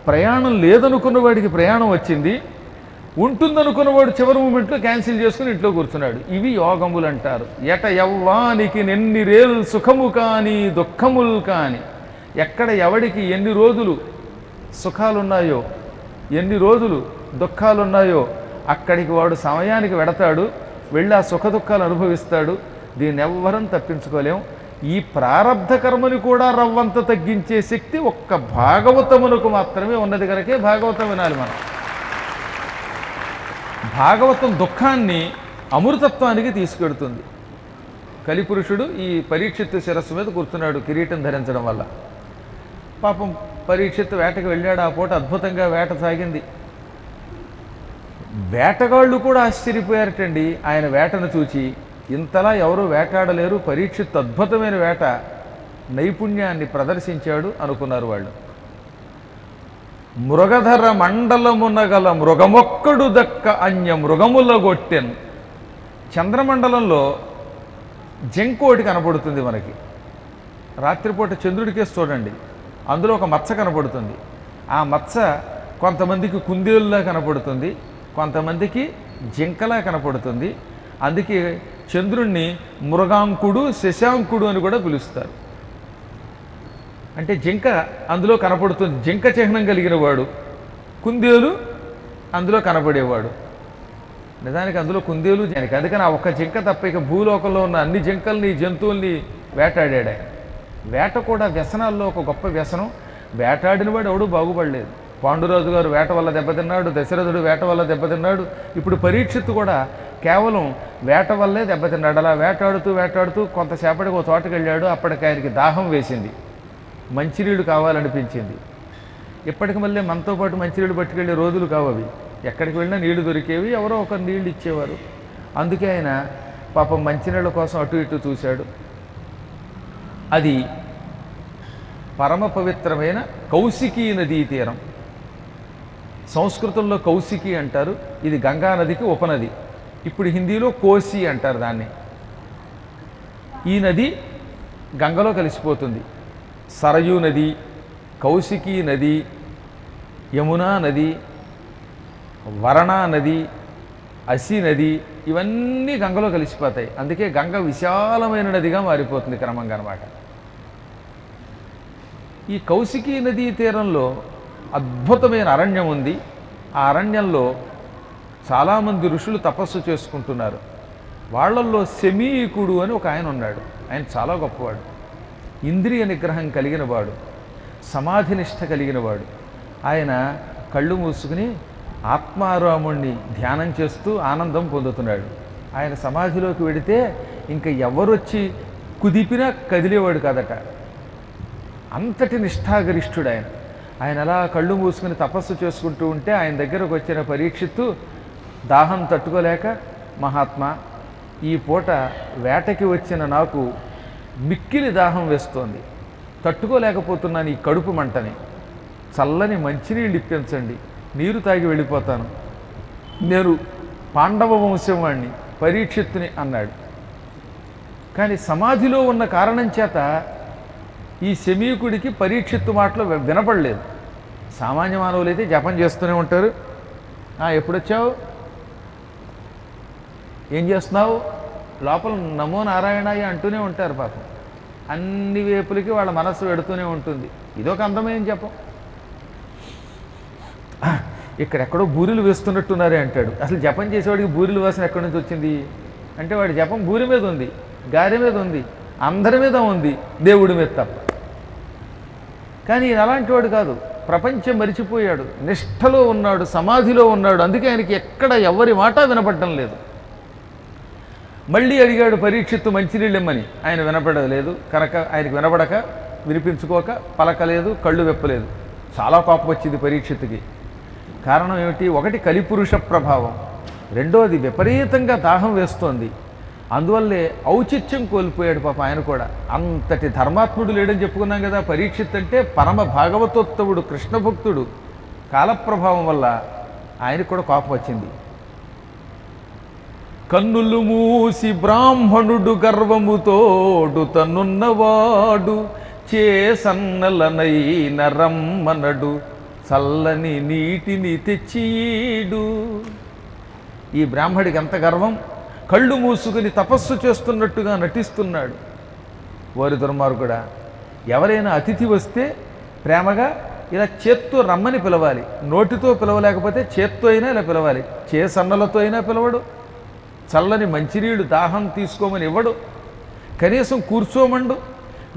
ప్రయాణం లేదనుకున్న వాడికి ప్రయాణం వచ్చింది, ఉంటుందనుకున్నవాడు చివరి మూమెంట్లో క్యాన్సిల్ చేసుకుని ఇంట్లో కూర్చున్నాడు. ఇవి యోగములు అంటారు. ఎట యవ్వానికి ఎన్ని రేలు సుఖము కానీ దుఃఖములు కానీ, ఎక్కడ ఎవడికి ఎన్ని రోజులు సుఖాలున్నాయో ఎన్ని రోజులు దుఃఖాలున్నాయో అక్కడికి వాడు సమయానికి వెడతాడు, వెళ్ళి ఆ సుఖ దుఃఖాలు అనుభవిస్తాడు. దీన్ని ఎవ్వరం తప్పించుకోలేం. ఈ ప్రారబ్ధ కర్మని కూడా రవ్వంత తగ్గించే శక్తి ఒక్క భాగవతమునకు మాత్రమే ఉన్నది కనుకే భాగవతం వినాలి మనం. భాగవతం దుఃఖాన్ని అమృతత్వానికి తీసుకెడుతుంది. కలిపురుషుడు ఈ పరీక్షిత్తు శిరస్సు మీద కూర్చున్నాడు కిరీటం ధరించడం వల్ల. పాపం పరీక్షిత్తు వేటకు వెళ్ళాడు. ఆ పూట అద్భుతంగా వేట సాగింది. వేటగాళ్ళు కూడా ఆశ్చర్యపోయారటండి ఆయన వేటను చూచి. ఇంతలా ఎవరూ వేటాడలేరు, పరీక్షిత్తు అద్భుతమైన వేట నైపుణ్యాన్ని ప్రదర్శించాడు అనుకున్నారు వాళ్ళు. మృగధర మండలమునగల మృగమొక్కడు దక్క అన్య మృగముల గొట్టెన్. చంద్రమండలంలో జంకోటి కనపడుతుంది మనకి. రాత్రిపూట చంద్రుడికేసి చూడండి, అందులో ఒక మచ్చ కనపడుతుంది. ఆ మచ్చ కొంతమందికి కుందేలులా కనపడుతుంది, కొంతమందికి జింకలా కనపడుతుంది. అందుకే చంద్రుణ్ణి మృగాంకుడు శశాంకుడు అని కూడా పిలుస్తారు. అంటే జింక అందులో కనపడుతుంది, జింక చిహ్నం కలిగిన వాడు. కుందేలు అందులో కనపడేవాడు. నిజానికి అందులో కుందేలు జింక, అందుకని ఆ ఒక్క జింక తప్ప ఇక భూలోకంలో ఉన్న అన్ని జింకల్ని జంతువుల్ని వేటాడాడు ఆయన. వేట కూడా వ్యసనాల్లో ఒక గొప్ప వ్యసనం. వేటాడిన వాడు ఎవడూ బాగుపడలేదు. పాండురాజు గారు వేట వల్ల దెబ్బతిన్నాడు, దశరథుడు వేట వల్ల దెబ్బతిన్నాడు. ఇప్పుడు పరీక్షిత్తు కూడా కేవలం వేట వల్లే దెబ్బతిన్నాడు. అలా వేటాడుతూ వేటాడుతూ కొంతసేపటికి ఒక తోటకి వెళ్ళాడు. అప్పటికి ఆయనకి దాహం వేసింది, మంచినీళ్ళు కావాలనిపించింది. ఇప్పటికి మళ్ళీ మనతో పాటు మంచినీళ్ళు పట్టుకెళ్ళే రోజులు కావవి. ఎక్కడికి వెళ్ళినా నీళ్లు దొరికేవి, ఎవరో ఒకరు నీళ్ళు ఇచ్చేవారు. అందుకే ఆయన పాపం మంచినీళ్ళ కోసం అటు ఇటు చూశాడు. అది పరమ పవిత్రమైన కౌశికీ నదీ తీరం. సంస్కృతంలో కౌశికి అంటారు, ఇది గంగా నదికి ఉపనది. ఇప్పుడు హిందీలో కోసి అంటారు దాన్ని. ఈ నది గంగలో కలిసిపోతుంది. సరయూ నది, కౌశికీ నది, యమునా నది, వరణా నది, అసి నది, ఇవన్నీ గంగలో కలిసిపోతాయి. అందుకే గంగ విశాలమైన నదిగా మారిపోతుంది క్రమంగా అన్నమాట. ఈ కౌశికీ నదీ తీరంలో అద్భుతమైన అరణ్యం ఉంది. ఆ అరణ్యంలో చాలామంది ఋషులు తపస్సు చేసుకుంటున్నారు. వాళ్ళల్లో శమీకుడు అని ఒక ఆయన ఉన్నాడు. ఆయన చాలా గొప్పవాడు, ఇంద్రియ నిగ్రహం కలిగిన వాడు, సమాధినిష్ట కలిగిన వాడు. ఆయన కళ్ళు మూసుకుని ఆత్మారాముణ్ణి ధ్యానం చేస్తూ ఆనందం పొందుతున్నాడు. ఆయన సమాధిలోకి వెడితే ఇంకా ఎవరొచ్చి కుదిపినా కదిలేవాడు కాదట. అంతటి నిష్ఠాగరిష్ఠుడు ఆయన. ఆయన అలా కళ్ళు మూసుకుని తపస్సు చేసుకుంటూ ఉంటే ఆయన దగ్గరకు వచ్చిన పరీక్షిత్తు దాహం తట్టుకోలేక, మహాత్మా, ఈ పూట వేటకి వచ్చిన నాకు మిక్కిలి దాహం వేస్తోంది, తట్టుకోలేకపోతున్నాను ఈ కడుపు మంటని, చల్లని మంచినీళ్ళు ఇప్పించండి, నీరు తాగి వెళ్ళిపోతాను, నేను పాండవ వంశం వాణ్ణి పరీక్షిత్తుని అన్నాడు. కానీ సమాధిలో ఉన్న కారణం చేత ఈ శమీకుడికి పరీక్షిత్తు మాటలు వినపడలేదు. సామాన్య మానవులైతే జపం చేస్తూనే ఉంటారు. ఎప్పుడొచ్చావు, ఏం చేస్తున్నావు, లోపల నమో నారాయణాయ అంటూనే ఉంటారు. పాపం అన్ని వైపులకి వాళ్ళ మనస్సు పెడుతూనే ఉంటుంది. ఇదొక అందమైన జపం. ఇక్కడెక్కడో బూరెలు వేస్తున్నట్టున్నారే అంటాడు. అసలు జపం చేసేవాడికి బూరెలు వాసన ఎక్కడి నుంచి వచ్చింది అంటే వాడి జపం బూరి మీద ఉంది, గారి మీద ఉంది, అందరి మీద ఉంది, దేవుడి మీద తప్ప. కానీ ఈయన అలాంటి వాడు కాదు. ప్రపంచం మరిచిపోయాడు, నిష్ఠలో ఉన్నాడు, సమాధిలో ఉన్నాడు. అందుకే ఆయనకి ఎక్కడ ఎవరి మాట వినపడటం లేదు. మళ్ళీ అడిగాడు పరీక్షిత్తు మంచినీళ్ళు ఇమ్మని. ఆయన వినపడలేదు కనుక ఆయనకి వినపడక, వినిపించుకోక, పలకలేదు, కళ్ళు వెప్పలేదు. చాలా కోపం వచ్చింది పరీక్షిత్తుకి. కారణం ఏమిటి? ఒకటి కలిపురుష ప్రభావం, రెండోది విపరీతంగా దాహం వేస్తోంది. అందువల్లే ఔచిత్యం కోల్పోయాడు పాప ఆయన కూడా. అంతటి ధర్మాత్ముడు లేడని చెప్పుకున్నాం కదా. పరీక్షిత్ అంటే పరమ భాగవతోత్తముడు, కృష్ణభక్తుడు. కాలప్రభావం వల్ల ఆయనకు కూడా కోపం వచ్చింది. కన్నులు మూసి బ్రాహ్మణుడు గర్వముతోడు తన్నున్నవాడు చేసన్నలనైన రమ్మనడు చల్లని నీటిని తెచ్చియీడు. ఈ బ్రాహ్మడికి ఎంత గర్వం! కళ్ళు మూసుకుని తపస్సు చేస్తున్నట్టుగా నటిస్తున్నాడు. ఓరి దుర్మార్గుడా, ఎవరైనా అతిథి వస్తే ప్రేమగా ఇలా చేత్తో రమ్మని పిలవాలి. నోటితో పిలవలేకపోతే చేత్తో అయినా ఇలా పిలవాలి. సన్నలతో అయినా పిలవడు. చల్లని మంచినీళ్ళు దాహం తీసుకోమని ఇవ్వడు. కనీసం కూర్చోమండు.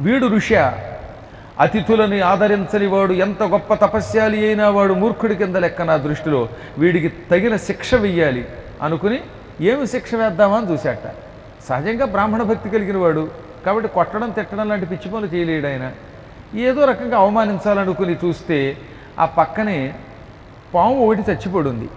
వీడు ఋష్య, అతిథులని ఆదరించని వాడు, ఎంత గొప్ప తపస్యాలి అయినా వాడు మూర్ఖుడి కింద లెక్క నా దృష్టిలో. వీడికి తగిన శిక్ష వెయ్యాలి అనుకుని ఏమి శిక్ష వేద్దామా అని చూశాట. సహజంగా బ్రాహ్మణ భక్తి కలిగిన వాడు కాబట్టి కొట్టడం తిట్టడం లాంటి పిచ్చి పనులు చేయలేడు ఆయన. ఏదో రకంగా అవమానించాలనుకుని చూస్తే ఆ పక్కనే పాము ఒకటి చచ్చిపడుంది.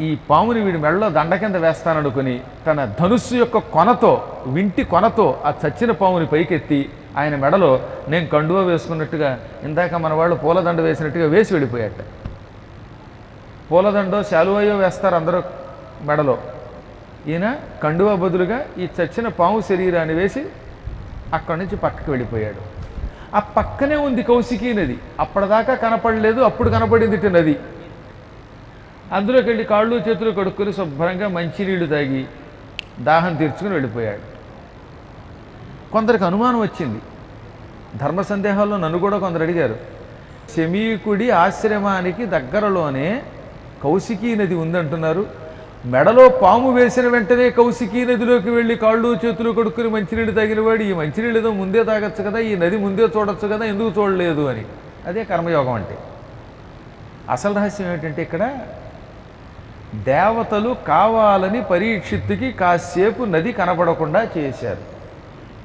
ఈ పాముని వీడి మెడలో దండ కింద వేస్తాననుకుని తన ధనుస్సు యొక్క కొనతో, వింటి కొనతో ఆ చచ్చిన పాముని పైకెత్తి ఆయన మెడలో నేను కండువా వేసుకున్నట్టుగా, ఇందాక మన వాళ్ళు పూలదండ వేసినట్టుగా వేసి వెళ్ళిపోయాట. పూలదండో శాలువాయో వేస్తారు అందరూ మెడలో. ఈయన కండువా బదులుగా ఈ చచ్చిన పాము శరీరాన్ని వేసి అక్కడి నుంచి పక్కకి వెళ్ళిపోయాడు. ఆ పక్కనే ఉంది కౌశికీ నది. అప్పటిదాకా కనపడలేదు, అప్పుడు కనపడింది నది. అందులోకి వెళ్ళి కాళ్ళు చేతులు కడుక్కొని శుభ్రంగా మంచినీళ్ళు తాగి దాహం తీర్చుకుని వెళ్ళిపోయాడు. కొందరికి అనుమానం వచ్చింది. ధర్మ సందేహాల్లో నన్ను కూడా కొందరు అడిగారు. శమీకుడి ఆశ్రమానికి దగ్గరలోనే కౌశికీ నది ఉందంటున్నారు. మెడలో పాము వేసిన వెంటనే కౌశికీ నదిలోకి వెళ్ళి కాళ్ళు చేతులు కడుక్కుని మంచినీళ్ళు తాగినవాడు ఈ మంచినీళ్ళు ఏదో ముందే తాగొచ్చు కదా, ఈ నది ముందే చూడొచ్చు కదా, ఎందుకు చూడలేదు అని. అదే కర్మయోగం అంటే. అసలు రహస్యం ఏమిటంటే ఇక్కడ దేవతలు కావాలని పరీక్షిత్తుకి కాసేపు నది కనబడకుండా చేశారు.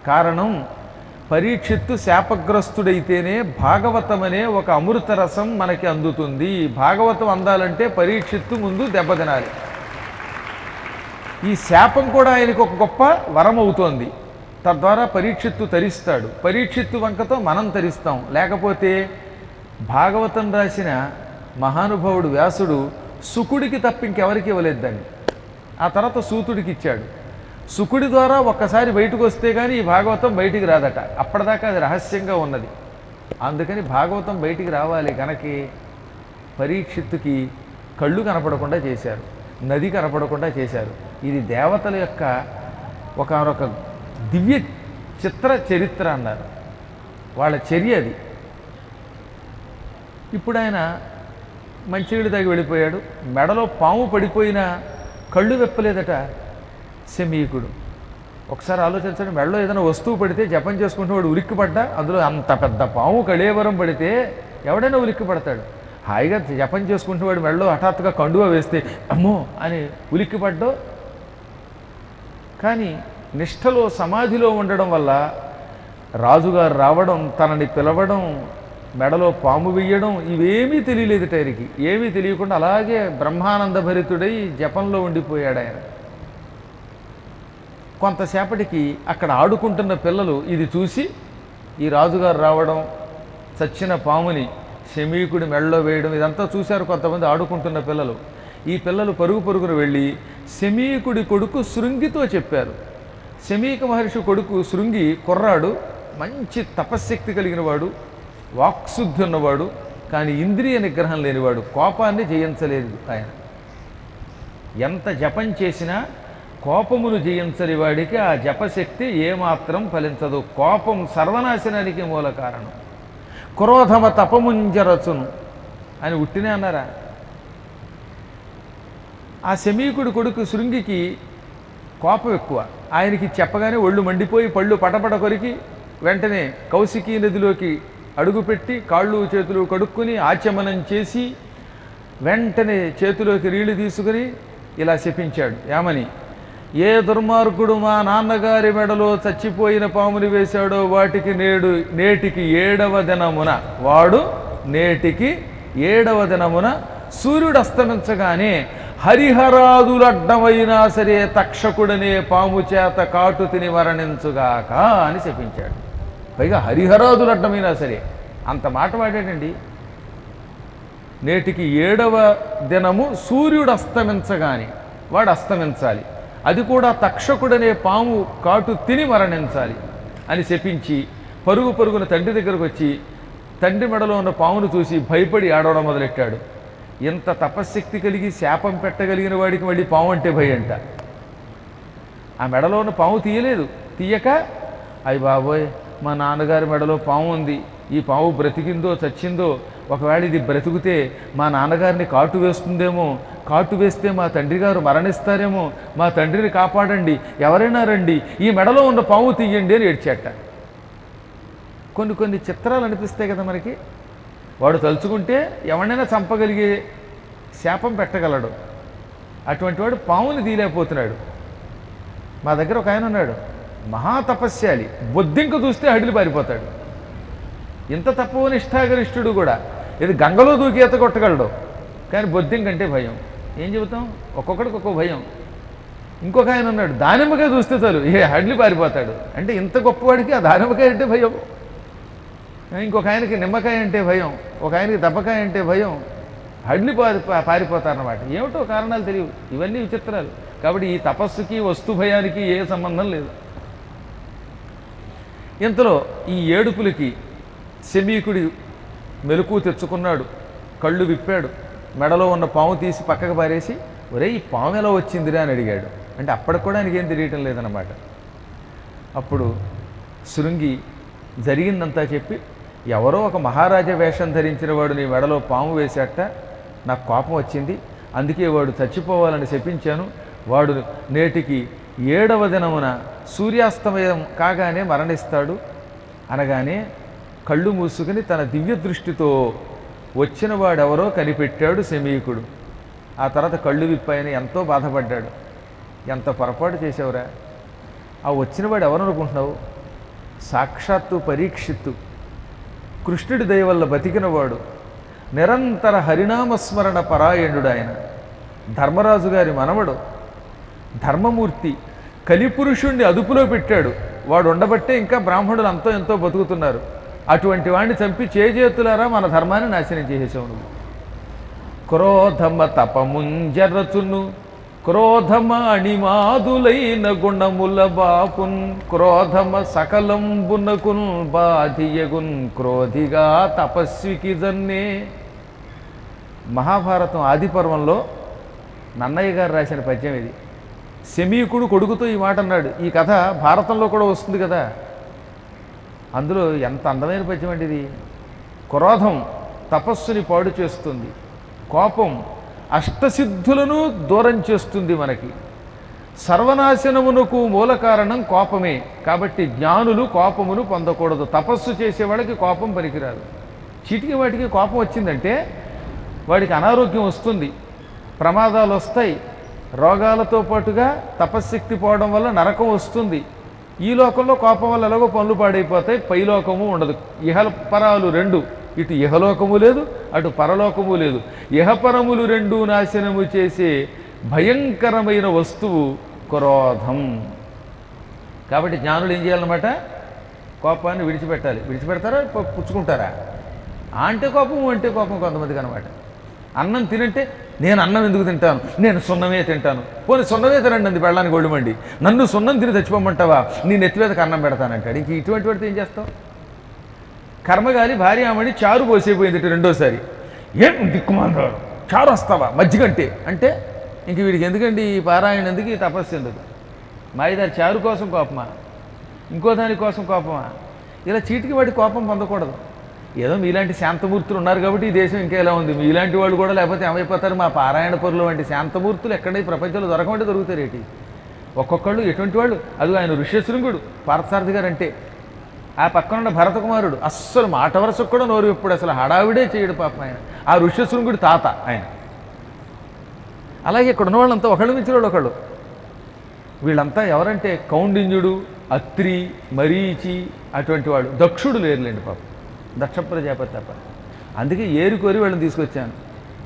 కారణం, పరీక్షిత్తు శాపగ్రస్తుడైతేనే భాగవతం అనే ఒక అమృత రసం మనకి అందుతుంది. భాగవతం అందాలంటే పరీక్షిత్తు ముందు దెబ్బతినాలి. ఈ శాపం కూడా ఆయనకు ఒక గొప్ప వరం అవుతోంది. తద్వారా పరీక్షిత్తు తరిస్తాడు. పరీక్షిత్తు వంకతో మనం తరిస్తాం. లేకపోతే భాగవతం రాసిన మహానుభావుడు వ్యాసుడు శుకుడికి తప్ప ఇంకెవరికి ఇవ్వలేదు దాన్ని. ఆ తర్వాత సూతుడికి ఇచ్చాడు. శుకుడి ద్వారా ఒక్కసారి బయటకు వస్తే కానీ ఈ భాగవతం బయటికి రాదట. అప్పటిదాకా అది రహస్యంగా ఉన్నది. అందుకని భాగవతం బయటికి రావాలి కనుక పరీక్షిత్తుకి కళ్ళు కనపడకుండా చేశారు, నది కనపడకుండా చేశారు. ఇది దేవతల యొక్క ఒకనొక దివ్య చిత్ర చరిత్ర అన్నారు. వాళ్ళ చర్య అది. ఇప్పుడు ఆయన మంచినీళ్ళు తాగి వెళ్ళిపోయాడు. మెడలో పాము పడిపోయినా కళ్ళు వెప్పలేదట శమీకుడు. ఒకసారి ఆలోచించండి, మెడలో ఏదైనా వస్తువు పడితే జపం చేసుకుంటూ వాడు ఉలిక్కి పడ్డా, అందులో అంత పెద్ద పాము కళేవరం పడితే ఎవడైనా ఉలిక్కి పడతాడు. హాయిగా జపం చేసుకుంటూ వాడు మెడలో హఠాత్తుగా కండువా వేస్తే అమ్మో అని ఉలిక్కి పడ్డో. కానీ నిష్ఠలో సమాధిలో ఉండడం వల్ల రాజుగారు రావడం, తనని పిలవడం, మెడలో పాము వెయ్యడం ఇవేమీ తెలియలేదు. టైరికి ఏమీ తెలియకుండా అలాగే బ్రహ్మానంద భరితుడై జపంలో ఉండిపోయాడు ఆయన. కొంతసేపటికి అక్కడ ఆడుకుంటున్న పిల్లలు ఇది చూసి ఈ రాజుగారు రావడం, చచ్చిన పాముని శమీకుడి మెడలో వేయడం ఇదంతా చూశారు కొంతమంది ఆడుకుంటున్న పిల్లలు. ఈ పిల్లలు పరుగు పరుగున వెళ్ళి శమీకుడి కొడుకు శృంగితో చెప్పారు. శమీక మహర్షి కొడుకు శృంగి కుర్రాడు, మంచి తపశ్శక్తి కలిగిన వాడు, వాక్శుద్ధి ఉన్నవాడు, కానీ ఇంద్రియ నిగ్రహం లేనివాడు, కోపాన్ని జయించలేదు ఆయన. ఎంత జపం చేసినా కోపమును జయించని వాడికి ఆ జపశక్తి ఏమాత్రం ఫలించదు. కోపం సర్వనాశనానికి మూల కారణం. క్రోధమ తపముంజరచును అని ఉట్టినే అన్నారా? ఆ శమీకుడి కొడుకు శృంగికి కోపం ఎక్కువ. ఆయనకి చెప్పగానే ఒళ్ళు మండిపోయి పళ్ళు పటపట కొరికి వెంటనే కౌశికీ నదిలోకి అడుగుపెట్టి కాళ్ళు చేతులు కడుక్కుని ఆచమనం చేసి వెంటనే చేతిలోకి నీళ్లు తీసుకుని ఇలా శపించాడు. ఏమని? ఏ దుర్మార్గుడు మా నాన్నగారి మెడలో చచ్చిపోయిన పాముని వేశాడో వాటికి నేటికి 7వ దినమున వాడు నేటికి 7వ దినమున సూర్యుడు అస్తమించగానే హరిహరాదులడ్డమైనా సరే తక్షకుడనే పాము చేత కాటు తిని మరణించుగాక అని శపించాడు. పైగా హరిహరాదులడ్డమైనా సరే అంత మాట వాడాడండి. నేటికి 7వ దినము సూర్యుడు అస్తమించగానే వాడు అస్తమించాలి, అది కూడా తక్షకుడనే పాము కాటు తిని మరణించాలి అని శపించి పరుగు పరుగున తండ్రి దగ్గరకు వచ్చి, తండ్రి మెడలో ఉన్న పామును చూసి భయపడి ఆడవడం మొదలెట్టాడు. ఇంత తపశ్శక్తి కలిగి శాపం పెట్టగలిగిన వాడికి మళ్ళీ పాము అంటే భయంట. ఆ మెడలో ఉన్న పాము తీయలేదు. తీయక అయ్య బాబోయ్, మా నాన్నగారి మెడలో పాము ఉంది, ఈ పాము బ్రతికిందో చచ్చిందో, ఒకవేళ ఇది బ్రతికితే మా నాన్నగారిని కాటు వేస్తుందేమో, కాటు వేస్తే మా తండ్రి గారు మరణిస్తారేమో, మా తండ్రిని కాపాడండి, ఎవరైనా రండి, ఈ మెడలో ఉన్న పాము తీయండి అని ఏడ్చాట. కొన్ని కొన్ని చిత్రాలు అనిపిస్తాయి కదా మనకి. వాడు తలుచుకుంటే ఎవరైనా చంపగలిగే శాపం పెట్టగలడు. అటువంటి వాడు పాముని తీయలేకపోతున్నాడు. మా దగ్గర ఒక ఆయన ఉన్నాడు, మహాతపస్యాలి, బొద్దింక చూస్తే హడిలు పారిపోతాడు. ఇంత తక్కువ నిష్ఠాగరిష్ఠుడు కూడా, ఇది గంగలో దూకి ఈత కొట్టగలడు, కానీ బొద్దింకంటే భయం. ఏం చెబుతాం, ఒక్కొక్కడికి ఒక్కొక్క భయం. ఇంకొక ఆయన ఉన్నాడు, దానిమ్మకాయ చూస్తే చాలు హడిలు పారిపోతాడు. అంటే ఇంత గొప్పవాడికి ఆ దానిమ్మకాయ అంటే భయం. ఇంకొక ఆయనకి నిమ్మకాయ అంటే భయం, ఒక ఆయనకి దెబ్బకాయ అంటే భయం. హడిలి పారిపోతారన్నమాట. ఏమిటో కారణాలు తెలియవు. ఇవన్నీ విచిత్రాలు. కాబట్టి ఈ తపస్సుకి వస్తు భయానికి ఏ సంబంధం లేదు. ఇంతలో ఈ ఏడుపులకి శమీకుడి మెలకు తెచ్చుకున్నాడు. కళ్ళు విప్పాడు. మెడలో ఉన్న పాము తీసి పక్కకు పారేసి, ఒరే ఈ పాము ఎలా వచ్చిందిరా అని అడిగాడు. అంటే అప్పటికి కూడా ఆయనకేం తెలియటం లేదన్నమాట. అప్పుడు శృంగి జరిగిందంతా చెప్పి, ఎవరో ఒక మహారాజా వేషం ధరించిన వాడు నీ మెడలో పాము వేసేట, నాకు కోపం వచ్చింది, అందుకే వాడు చచ్చిపోవాలని శపించాను. వాడు నేటికి 7వ దినమున సూర్యాస్తమయం కాగానే మరణిస్తాడు అనగానే కళ్ళు మూసుకుని తన దివ్య దృష్టితో వచ్చిన వాడెవరో కనిపెట్టాడు శమీకుడు. ఆ తర్వాత కళ్ళు విప్పాయని ఎంతో బాధపడ్డాడు. ఎంత పొరపాటు చేసావురా, ఆ వచ్చిన వాడు ఎవరు అనుకుంటున్నావు? సాక్షాత్తు పరీక్షిత్తు, కృష్ణుడి దయ వల్ల బతికినవాడు, నిరంతర హరినామస్మరణ పరాయణుడు. ఆయన ధర్మరాజు గారి మనవడు, ధర్మమూర్తి, కలిపురుషుణ్ణి అదుపులో పెట్టాడు. వాడు ఉండబట్టే ఇంకా బ్రాహ్మణులు అంతో ఎంతో బతుకుతున్నారు. అటువంటి వాడిని చంపి చేజేతులారా మన ధర్మాన్ని నాశనం చేసేసావు నువ్వు. క్రోధమ తపముంజరచును, క్రోధమ అణిమాదులైన గుణముల బాపున్, క్రోధమ సకలంబునకున్ బాధియగున్, క్రోధిగా తపస్వికి జన్నే. మహాభారతం ఆదిపర్వంలో నన్నయ్య గారు రాసిన పద్యం ఇది. శమీకుడు కొడుకుతో ఈ మాట అన్నాడు. ఈ కథ భారతంలో కూడా వస్తుంది కదా. అందులో ఎంత అందమైన పద్యం అంటే ఇది. క్రోధం తపస్సుని పాడు చేస్తుంది, కోపం అష్టసిద్ధులను దూరం చేస్తుంది మనకి. సర్వనాశనమునకు మూల కారణం కోపమే. కాబట్టి జ్ఞానులు కోపమును పొందకూడదు. తపస్సు చేసేవాడికి కోపం పనికిరాదు. చీటికి వాటికి కోపం వచ్చిందంటే వాడికి అనారోగ్యం వస్తుంది, ప్రమాదాలు వస్తాయి, రోగాలతో పాటుగా తపశ్శక్తి పోవడం వల్ల నరకం వస్తుంది. ఈ లోకంలో కోపం వల్ల ఎలాగో పనులు పాడైపోతాయి, పైలోకము ఉండదు. ఇహపరాలు రెండు, ఇటు ఇహలోకము లేదు, అటు పరలోకము లేదు. ఇహపరములు రెండు నాశనము చేసే భయంకరమైన వస్తువు క్రోధం. కాబట్టి జ్ఞానులు ఏం చేయాలన్నమాట, కోపాన్ని విడిచిపెట్టాలి. విడిచిపెడతారా పుచ్చుకుంటారా? అంటే కోపం, అంటే కోపం కొంతమందికి అనమాట. అన్నం తినంటే నేను అన్నం ఎందుకు తింటాను, నేను సున్నమే తింటాను. పోనీ సున్నమే తినండి అంది పెళ్ళానికి ఒళ్ళుమండి, నన్ను సున్నం తిని తెచ్చిపోమంటావా, నీ నెత్తిమీదకి అన్నం పెడతానంటాడు. ఇంక ఇటువంటి వాడితే ఏం చేస్తావు? కర్మగాలి భార్య ఆమడి చారు పోసేపోయింది రెండోసారి. ఏం దిక్కుమాంటారు, చారు వస్తావా మజ్జిగంటే అంటే ఇంక వీడికి ఎందుకండి ఈ పారాయణ, ఎందుకు ఈ తపస్సు ఎందుకు? మాయిదారి చారు కోసం కోపమా, ఇంకో దాని కోసం కోపమా? ఇలా చీటికి వాడి కోపం పొందకూడదు. ఏదో మీలాంటి శాంతమూర్తులు ఉన్నారు కాబట్టి ఈ దేశం ఇంకా ఎలా ఉంది. మీలాంటి వాళ్ళు కూడా లేకపోతే ఏమైపోతారు? మా పారాయణ పరులు వంటి శాంతమూర్తులు ఎక్కడ ఈ ప్రపంచంలో దొరకమంటే దొరుకుతారు ఏంటి? ఒక్కొక్కళ్ళు ఎటువంటి వాళ్ళు. అది ఆయన ఋష్యశృంగుడు పార్థసారథి గారు అంటే, ఆ పక్కనున్న భరతకుమారుడు అస్సలు మాట వరసకు కూడా నోరు ఎప్పుడు అసలు హడావిడే చేయడు పాపం ఆయన. ఆ ఋష్యశృంగుడి తాత ఆయన. అలాగే ఇక్కడ ఉన్న వాళ్ళంతా ఒకళ్ళు మించిన వాళ్ళు ఒకళ్ళు. వీళ్ళంతా ఎవరంటే కౌండిన్యుడు, అత్రి, మరీచి అటువంటి వాడు. దక్షుడు లేరులేండి పాపం, దక్ష ప్రజాపతి తప్ప. అందుకే ఏరుకోరి వాళ్ళని తీసుకొచ్చాను.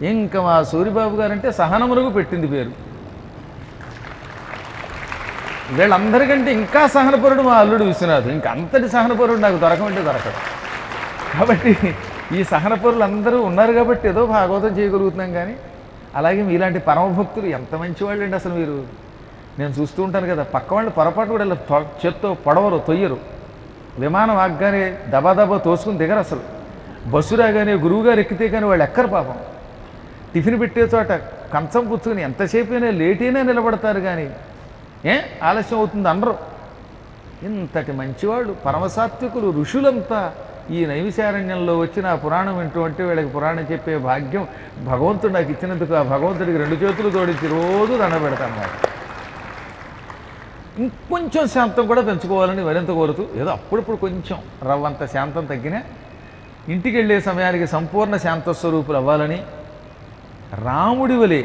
ఇంకా మా సూరిబాబు గారంటే సహనమునకు పెట్టింది పేరు. వీళ్ళందరికంటే ఇంకా సహనపరుడు మా అల్లుడు విశ్వనాథ్. ఇంకా అంతటి సహనపరుడు నాకు దొరకమంటే దొరకడు. కాబట్టి ఈ సహనపరులు అందరూ ఉన్నారు కాబట్టి ఏదో భాగవతం చేయగలుగుతున్నాం. కానీ అలాగే మీలాంటి పరమభక్తులు ఎంత మంచివాళ్ళు అండి అసలు. మీరు నేను చూస్తూ ఉంటాను కదా, పక్క వాళ్ళు పొరపాటు కూడా ఇలా చేత్తో పొడవరు, తొయ్యరు. విమానం ఆగ్గానే దబాదబా తోసుకుని దిగరు అసలు. బస్సు రాగానే గురువుగారు ఎక్కితే కానీ వాళ్ళు ఎక్కరు పాపం. టిఫిన్ పెట్టే చోట కంచం పుచ్చుకుని ఎంతసేపు అయినా లేట్ అయినా నిలబడతారు, కానీ ఆలస్యం అవుతుంది అనరు. ఇంతటి మంచివాళ్ళు పరమసాత్వికులు ఋషులంతా ఈ నైమిషారణ్యంలో వచ్చిన ఆ పురాణం వింటూ వీళ్ళకి పురాణం చెప్పే భాగ్యం భగవంతుడు నాకు ఇచ్చినందుకు ఆ భగవంతుడికి 2 చేతులు జోడించి రోజు దండ పెడతాను అన్నమాట. ఇంకొంచెం శాంతం కూడా పెంచుకోవాలని మరింత కోరుతూ, ఏదో అప్పుడప్పుడు కొంచెం రవ్వంత శాంతం తగ్గినా ఇంటికి వెళ్ళే సమయానికి సంపూర్ణ శాంతస్వరూపులు అవ్వాలని, రాముడి వలె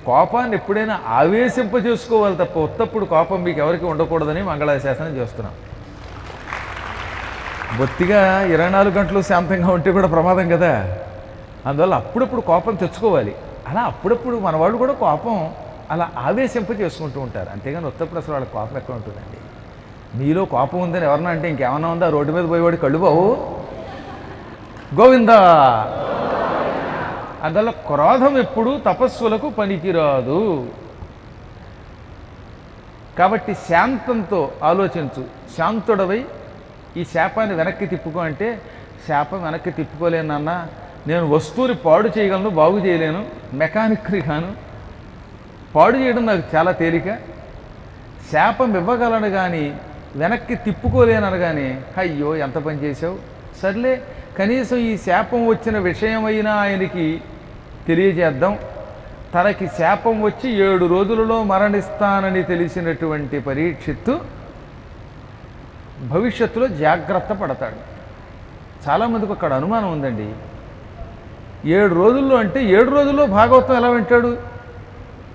కోపాన్ని ఎప్పుడైనా ఆవేశింపజేసుకోవాలి తప్ప ఉత్తప్పుడు కోపం మీకు ఎవరికి ఉండకూడదని మంగళాశాసనం చేస్తున్నాం. బొత్తిగా 24 గంటలు శాంతంగా ఉంటే కూడా ప్రమాదం కదా. అందువల్ల అప్పుడప్పుడు కోపం తెచ్చుకోవాలి. అలా అప్పుడప్పుడు మన వాళ్ళు కూడా కోపం అలా ఆవేశింప చేసుకుంటూ ఉంటారు. అంతేగాని ఉత్తప్పుడు అసలు వాళ్ళ కోపం ఎక్కడ ఉంటుందండి. మీలో కోపం ఉందని ఎవరన్నా అంటే ఇంకేమన్నా ఉందా? రోడ్డు మీద పోయేవాడు కళ్ళు బావు గోవిందా. అందువల్ల క్రోధం ఎప్పుడూ తపస్సులకు పనికిరాదు. కాబట్టి శాంతంతో ఆలోచించు. శాంతుడవై ఈ శాపాన్ని వెనక్కి తిప్పుకో అంటే, శాపం వెనక్కి తిప్పుకోలేనన్నా, నేను వస్తువుని పాడు చేయగలను, బాగు చేయలేను, మెకానిక్ని గాను, పాడు చేయడం నాకు చాలా తేలిక, శాపం ఇవ్వగలను కానీ వెనక్కి తిప్పుకోలేను అనగానే అయ్యో ఎంత పని చేసావు, సర్లే కనీసం ఈ శాపం వచ్చిన విషయమైనా ఆయనకి తెలియజేద్దాం. తనకి శాపం వచ్చి 7 రోజులలో మరణిస్తానని తెలిసినటువంటి పరీక్షిత్తు భవిష్యత్తులో జాగ్రత్త పడతాడు. చాలామందికి అక్కడ అనుమానం ఉందండి. 7 రోజుల్లో అంటే 7 రోజుల్లో భాగవతం ఎలా వింటాడు?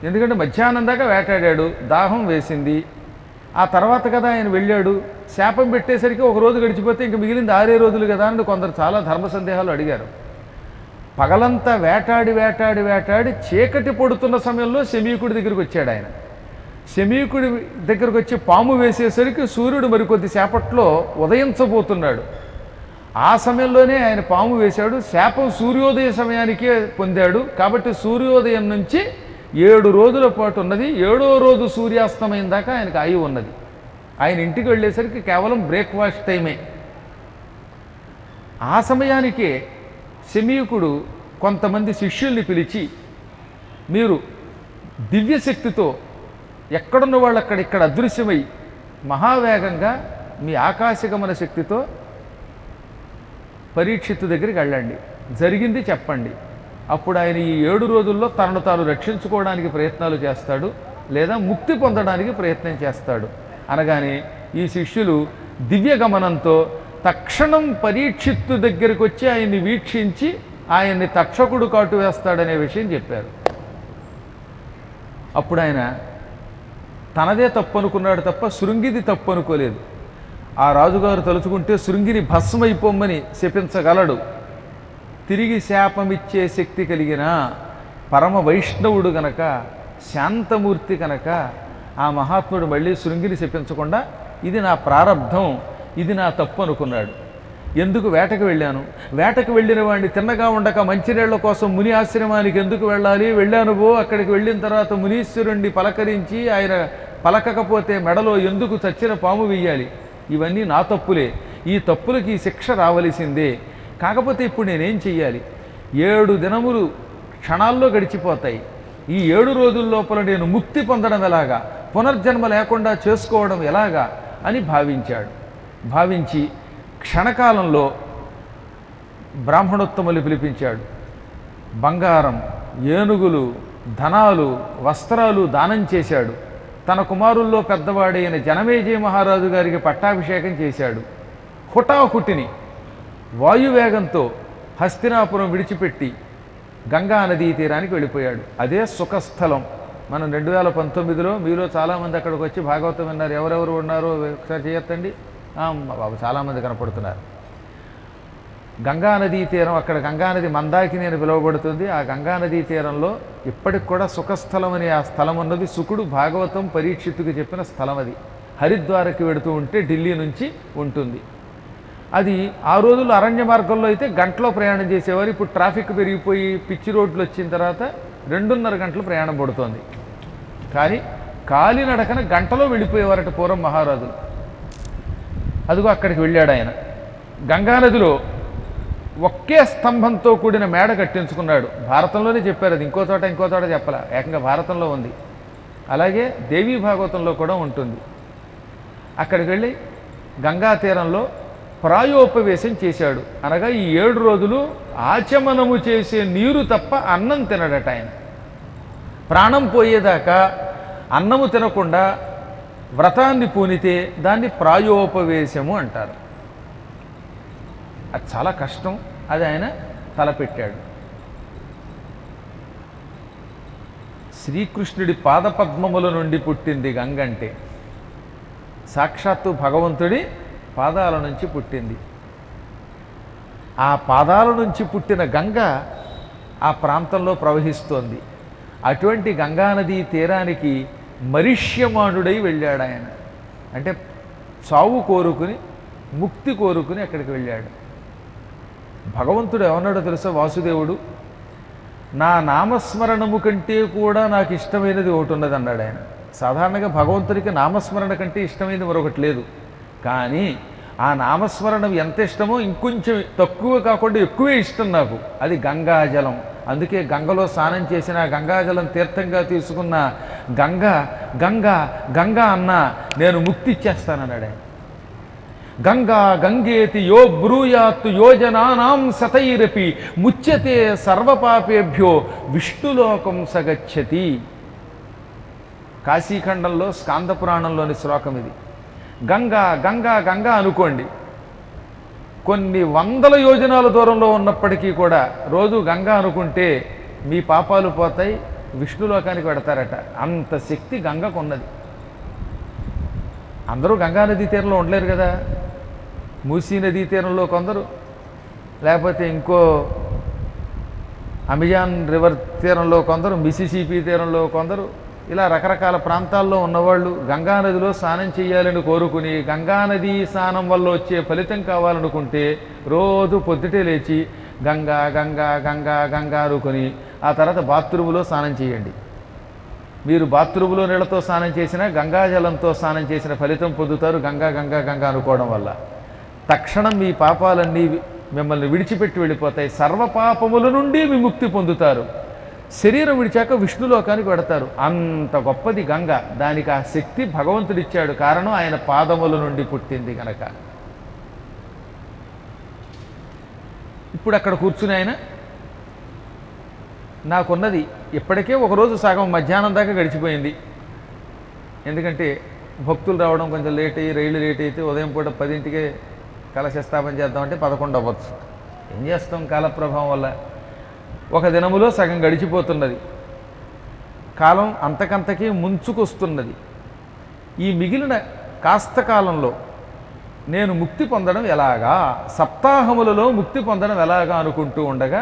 ఎందుకంటే మధ్యాహ్నం దాకా వేటాడాడు, దాహం వేసింది, ఆ తర్వాత కదా ఆయన వెళ్ళాడు. శాపం పెట్టేసరికి 1 రోజు గడిచిపోతే ఇంక మిగిలింది 6 రోజులు కదా అని కొందరు చాలా ధర్మ సందేహాలు అడిగారు. పగలంతా వేటాడి వేటాడి వేటాడి చీకటి పడుతున్న సమయంలో శమీకుడి దగ్గరికి వచ్చాడు ఆయన. శమీకుడి దగ్గరకు వచ్చి పాము వేసేసరికి సూర్యుడు మరికొద్ది సేపట్లో ఉదయించబోతున్నాడు. ఆ సమయంలోనే ఆయన పాము వేశాడు. శాపం సూర్యోదయ సమయానికే పొందాడు. కాబట్టి సూర్యోదయం నుంచి 7 రోజుల పాటు ఉన్నది. 7వ రోజు సూర్యాస్తమయం దాకా ఆయనకు ఆయువు ఉన్నది. ఆయన ఇంటికి వెళ్ళేసరికి కేవలం బ్రేక్ఫాస్ట్ టైమే. ఆ సమయానికే శమీకుడు కొంతమంది శిష్యుల్ని పిలిచి, మీరు దివ్యశక్తితో ఎక్కడున్న వాళ్ళు ఇక్కడ అదృశ్యమై మహావేగంగా మీ ఆకాశగమన శక్తితో పరీక్షిత్తు దగ్గరికి వెళ్ళండి, జరిగింది చెప్పండి. అప్పుడు ఆయన ఈ 7 రోజుల్లో తనను తాను రక్షించుకోవడానికి ప్రయత్నాలు చేస్తాడు, లేదా ముక్తి పొందడానికి ప్రయత్నం చేస్తాడు అనగానే ఈ శిష్యులు దివ్య గమనంతో తక్షణం పరీక్షిత్తు దగ్గరికి వచ్చి ఆయన్ని వీక్షించి ఆయన్ని తక్షకుడు కాటు వేస్తాడనే విషయం చెప్పారు. అప్పుడు ఆయన తనదే తప్పు అనుకున్నాడు తప్ప శృంగిది తప్పు అనుకోలేదు. ఆ రాజుగారు తలుచుకుంటే శృంగిని భస్మైపోమ్మని శపించగలడు. తిరిగి శాపమిచ్చే శక్తి కలిగిన పరమ వైష్ణవుడు గనక, శాంతమూర్తి కనుక ఆ మహాత్ముడు మళ్ళీ శృంగిని శపించకుండా ఇది నా ప్రారబ్ధం, ఇది నా తప్పు అనుకున్నాడు. ఎందుకు వేటకు వెళ్ళాను, వేటకు వెళ్ళిన వాడిని తిన్నగా ఉండక మంచినీళ్ల కోసం ముని ఆశ్రమానికి ఎందుకు వెళ్ళాలి, వెళ్ళానువో అక్కడికి వెళ్ళిన తర్వాత మునీశ్వరుణ్ణి పలకరించి ఆయన పలకకపోతే మెడలో ఎందుకు చచ్చిన పాము వెయ్యాలి, ఇవన్నీ నా తప్పులే, ఈ తప్పులకి ఈ శిక్ష రావలసిందే. కాకపోతే ఇప్పుడు నేనేం చెయ్యాలి? 7 దినములు క్షణాల్లో గడిచిపోతాయి. ఈ 7 రోజుల లోపల నేను ముక్తి పొందడం ఎలాగా, పునర్జన్మ లేకుండా చేసుకోవడం ఎలాగా అని భావించాడు. భావించి క్షణకాలంలో బ్రాహ్మణోత్తములు పిలిపించాడు. బంగారం, ఏనుగులు, ధనాలు, వస్త్రాలు దానం చేశాడు. తన కుమారుల్లో పెద్దవాడైన జనమేజయ మహారాజు గారికి పట్టాభిషేకం చేశాడు. హుటాహుటిని వాయువేగంతో హస్తినాపురం విడిచిపెట్టి గంగా నదీ తీరానికి వెళ్ళిపోయాడు. అదే సుఖస్థలం. మనం 2019లో మీలో చాలామంది అక్కడికి వచ్చి భాగవతం విన్నారు. ఎవరెవరు ఉన్నారో ఒకసారి చేయొద్దండి. బాబు చాలామంది కనపడుతున్నారు. గంగానదీ తీరం, అక్కడ గంగానది మందాకిని అని పిలువబడుతుంది. ఆ గంగానదీ తీరంలో ఇప్పటికి కూడా సుఖస్థలం అని ఆ స్థలం ఉన్నది. శుకుడు భాగవతం పరీక్షిత్తుకు చెప్పిన స్థలం అది. హరిద్వారకి వెడుతూ ఉంటే ఢిల్లీ నుంచి ఉంటుంది అది. ఆ రోజుల్లో అరణ్య మార్గంలో అయితే గంటలో ప్రయాణం చేసేవారు. ఇప్పుడు ట్రాఫిక్ పెరిగిపోయి పిచ్చి రోడ్లు వచ్చిన తర్వాత 2.5 గంటలు ప్రయాణం పడుతోంది. కానీ కాలినడకన గంటలో వెళ్ళిపోయేవారట పూర్వం మహారాజులు. అదిగో అక్కడికి వెళ్ళాడు ఆయన. గంగానదిలో ఒకే స్తంభంతో కూడిన మేడ కట్టించుకున్నాడు. భారతంలోనే చెప్పారు, అది ఇంకో చోట చెప్పాల, ఏకంగా భారతంలో ఉంది. అలాగే దేవీ భాగవతంలో కూడా ఉంటుంది. అక్కడికి వెళ్ళి గంగా తీరంలో ప్రాయోపవేశం చేశాడు. అనగా ఈ 7 రోజులు ఆచమనము చేసే నీరు తప్ప అన్నం తినడట ఆయన. ప్రాణం పోయేదాకా అన్నము తినకుండా వ్రతాన్ని పూనితే దాన్ని ప్రాయోపవేశము అంటారు. అది చాలా కష్టం. అది ఆయన తలపెట్టాడు. శ్రీకృష్ణుడి పాదపద్మముల నుండి పుట్టింది గంగ అంటే సాక్షాత్తు భగవంతుడి పాదాల నుంచి పుట్టింది. ఆ పాదాల నుంచి పుట్టిన గంగ ఆ ప్రాంతంలో ప్రవహిస్తోంది. అటువంటి గంగానదీ తీరానికి మరిష్యమానుడై వెళ్ళాడు ఆయన. అంటే చావు కోరుకుని ముక్తి కోరుకుని అక్కడికి వెళ్ళాడు. భగవంతుడు ఏమన్నాడో తెలుసా? వాసుదేవుడు, నా నామస్మరణము కంటే కూడా నాకు ఇష్టమైనది ఒకటి ఉన్నది అన్నాడు ఆయన. సాధారణంగా భగవంతుడికి నామస్మరణ కంటే ఇష్టమైనది మరొకటి లేదు. కానీ ఆ నామస్మరణం ఎంత ఇష్టమో ఇంకొంచెం తక్కువ కాకుండా ఎక్కువే ఇష్టం నాకు. అది గంగాజలం. అందుకే గంగలో స్నానం చేసిన గంగాజలం తీర్థంగా తీసుకున్న గంగా గంగా గంగా అన్నా నేను ముక్తి ఇచ్చేస్తానన్నాడు ఆయన. గంగా గంగేతి యో బ్రూయాత్తు యోజనానాం శతైరపి ముచ్యతే సర్వపాపేభ్యో విష్ణులోకం సగచ్చతి. కాశీఖండంలో స్కాంద పురాణంలోని శ్లోకం ఇది. గంగా గంగా గంగా అనుకోండి, కొన్ని వందల యోజనాల దూరంలో ఉన్నప్పటికీ కూడా రోజు గంగా అనుకుంటే మీ పాపాలు పోతాయి, విష్ణులోకానికి పెడతారట. అంత శక్తి గంగకు ఉన్నది. అందరూ గంగా నదీ తీరంలో ఉండలేరు కదా. మూసీ నదీ తీరంలో కొందరు, లేకపోతే ఇంకో అమెజాన్ రివర్ తీరంలో కొందరు, మిసిసిపి తీరంలో కొందరు, ఇలా రకరకాల ప్రాంతాల్లో ఉన్నవాళ్ళు గంగానదిలో స్నానం చేయాలని కోరుకుని గంగానదీ స్నానం వల్ల వచ్చే ఫలితం కావాలనుకుంటే రోజు పొద్దుటే లేచి గంగా గంగా గంగా గంగా అనుకుని ఆ తర్వాత బాత్రూములో స్నానం చేయండి. మీరు బాత్రూములో నీళ్లతో స్నానం చేసినా గంగాజలంతో స్నానం చేసిన ఫలితం పొందుతారు గంగా గంగా గంగా అనుకోవడం వల్ల. తక్షణం మీ పాపాలన్నీ మిమ్మల్ని విడిచిపెట్టి వెళ్ళిపోతాయి. సర్వపాపముల నుండి విముక్తి పొందుతారు. శరీరం విడిచాక విష్ణులోకానికి పెడతారు. అంత గొప్పది గంగ. దానికి ఆ శక్తి భగవంతుడిచ్చాడు. కారణం ఆయన పాదముల నుండి పుట్టింది కనుక. ఇప్పుడు అక్కడ కూర్చుని ఆయన, నాకున్నది ఇప్పటికే ఒకరోజు సగం మధ్యాహ్నం దాకా గడిచిపోయింది. ఎందుకంటే భక్తులు రావడం కొంచెం లేట్ అయ్యి, రైలు లేట్ అయితే ఉదయం పూట 10ంటికే కలశస్థాపన చేద్దామంటే 11 అవ్వచ్చు. ఏం చేస్తాం, కాలప్రభావం వల్ల ఒక దినములో సగం గడిచిపోతున్నది. కాలం అంతకంతకీ ముంచుకొస్తున్నది. ఈ మిగిలిన కాస్త కాలంలో నేను ముక్తి పొందడం ఎలాగా, సప్తాహములలో ముక్తి పొందడం ఎలాగా అనుకుంటూ ఉండగా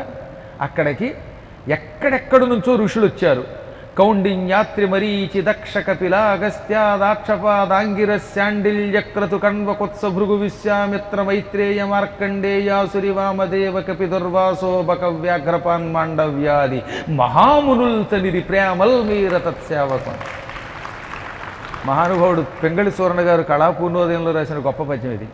అక్కడికి ఎక్కడెక్కడి నుంచో ఋషులు వచ్చారు. కౌండిన్యాత్రి మరీచి దక్ష కపిల అగస్త్యాదాక్షపాదాంగిరశాండిల్యక్రతు కణ్వకొత్స భృగు విశ్వామిత్ర మైత్రేయ మార్కండేయాసురి వామదేవ కపి దుర్వాసో బక వ్యాఘ్రపాన్ మాండవ్యాది మహామునుల్తనిరి ప్రేమల్ మీర తత్సేవకం. మహానుభావుడు పెంగళి సూరణ గారు కళాపూర్ణోదయంలో రాసిన గొప్ప పద్యం ఇది.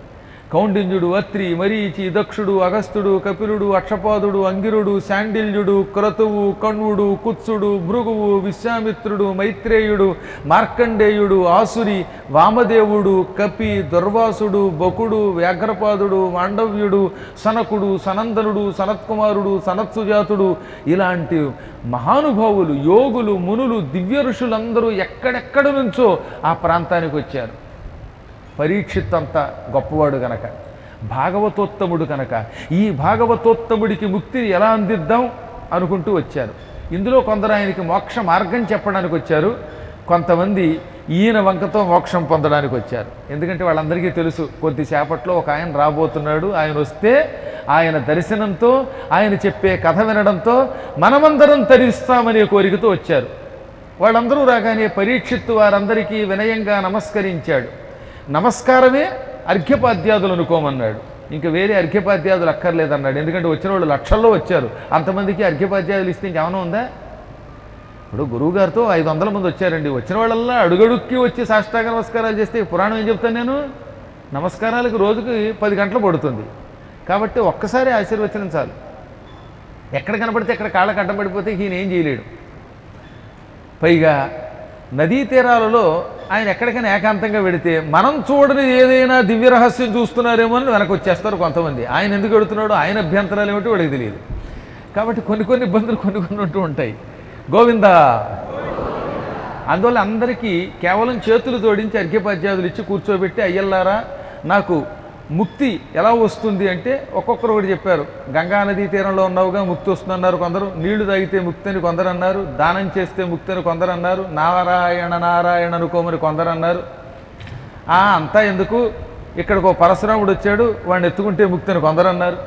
కౌండిన్యుడు, అత్రి, మరీచి, దక్షుడు, అగస్త్యుడు, కపిలుడు, అక్షపాదుడు, అంగిరుడు, శాండిల్యుడు, క్రతువు, కణ్వుడు, కుత్సుడు, భృగువు, విశ్వామిత్రుడు, మైత్రేయుడు, మార్కండేయుడు, ఆసురి, వామదేవుడు, కపి, దుర్వాసుడు, బకుడు, వ్యాఘ్రపాదుడు, మాండవ్యుడు, సనకుడు, సనందనుడు, సనత్కుమారుడు, సనత్సుజాతుడు, ఇలాంటి మహానుభావులు, యోగులు, మునులు, దివ్య ఋషులందరూ ఎక్కడెక్కడి నుంచో ఆ ప్రాంతానికి వచ్చారు. పరీక్షిత్ అంతా గొప్పవాడు కనుక, భాగవతోత్తముడు కనుక, ఈ భాగవతోత్తముడికి ముక్తిని ఎలా అందిద్దాం అనుకుంటూ వచ్చారు. ఇందులో కొందరు ఆయనకి మోక్ష మార్గం చెప్పడానికి వచ్చారు, కొంతమంది ఈయన వంకతో మోక్షం పొందడానికి వచ్చారు. ఎందుకంటే వాళ్ళందరికీ తెలుసు కొద్దిసేపట్లో ఒక ఆయన రాబోతున్నాడు, ఆయన వస్తే ఆయన దర్శనంతో, ఆయన చెప్పే కథ వినడంతో మనమందరం తరిస్తామనే కోరికతో వచ్చారు. వాళ్ళందరూ రాగానే పరీక్షిత్తు వారందరికీ వినయంగా నమస్కరించాడు. నమస్కారమే అర్ఘ్యపాద్యాదులు అనుకోమన్నాడు. ఇంకా వేరే అర్ఘ్యపాద్యాదులు అక్కర్లేదన్నాడు. ఎందుకంటే వచ్చిన వాళ్ళు లక్షల్లో వచ్చారు, అంతమందికి అర్ఘ్యపాద్యాదులు ఇస్తే ఇంకేమైనా ఉందా? ఇప్పుడు గురువుగారితో 500 మంది వచ్చారండి, వచ్చిన వాళ్ళల్లా అడుగడుక్కి వచ్చి సాష్టాంగ నమస్కారాలు చేస్తే పురాణం ఏం చెప్తాను నేను? నమస్కారాలకు రోజుకి 10 గంటలు పడుతుంది. కాబట్టి ఒక్కసారి ఆశీర్వచనం చాలు. ఎక్కడ కనపడితే ఎక్కడ కాళ్ళకు అడ్డం పడిపోతే ఈయన ఏం చేయలేడు. పైగా నదీ తీరాలలో ఆయన ఎక్కడికైనా ఏకాంతంగా వెడితే మనం చూడని ఏదైనా దివ్య రహస్యం చూస్తున్నారేమో అని వెనక్కి వచ్చేస్తారు కొంతమంది. ఆయన ఎందుకు వెడుతున్నాడో ఆయన అభ్యంతరాలు ఏమిటో వాడికి తెలియదు. కాబట్టి కొన్ని ఇబ్బందులు కొన్ని ఉంటూ ఉంటాయి. గోవిందా. అందువల్ల అందరికీ కేవలం చేతులు జోడించి అర్ఘ్యపాద్యాదులు ఇచ్చి కూర్చోబెట్టి, అయ్యల్లారా నాకు ముక్తి ఎలా వస్తుంది అంటే ఒక్కొక్కరు ఒకటి చెప్పారు. గంగా నదీ తీరంలో ఉన్నావుగా ముక్తి వస్తుందన్నారు కొందరు, నీళ్లు తాగితే ముక్తి అని కొందరు అన్నారు, దానం చేస్తే ముక్తి అని కొందరు అన్నారు, నారాయణ నారాయణ అనుకోమని కొందరు అన్నారు. అంతా ఎందుకు, ఇక్కడికి పరశురాముడు వచ్చాడు వాడిని ఎత్తుకుంటే ముక్తి అని కొందరు అన్నారు.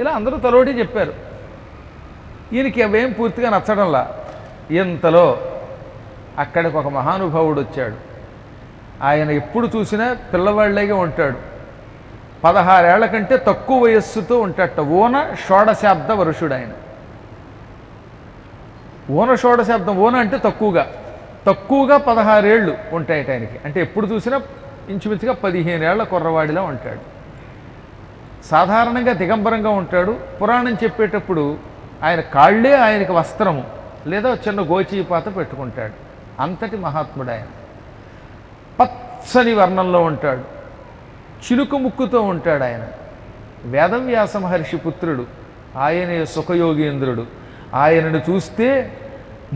ఇలా అందరూ తలోటి చెప్పారు. ఈయనకి అవేం పూర్తిగా నచ్చడంలా. ఇంతలో అక్కడికి ఒక మహానుభావుడు వచ్చాడు. ఆయన ఎప్పుడు చూసినా పిల్లవాళ్ళగా ఉంటాడు. 16 ఏళ్ల కంటే తక్కువ వయస్సుతో ఉంటాడట. ఓన షోడశాబ్ద వరుషుడు ఆయన. ఓన షోడశాబ్దం, ఓన అంటే తక్కువగా 16 ఏళ్ళు ఉంటాయట ఆయనకి. అంటే ఎప్పుడు చూసినా ఇంచుమించుగా 15 ఏళ్ల కుర్రవాడిలా ఉంటాడు. సాధారణంగా దిగంబరంగా ఉంటాడు. పురాణం చెప్పేటప్పుడు ఆయన కాళ్ళే ఆయనకి వస్త్రము లేదా చిన్న గోచీపాత పెట్టుకుంటాడు. అంతటి మహాత్ముడు ఆయన. పచ్చని వర్ణంలో ఉంటాడు. చిలుక ముక్కుతో ఉంటాడు ఆయన. వేదవ్యాస మహర్షి పుత్రుడు. ఆయనే సుఖయోగేంద్రుడు. ఆయనను చూస్తే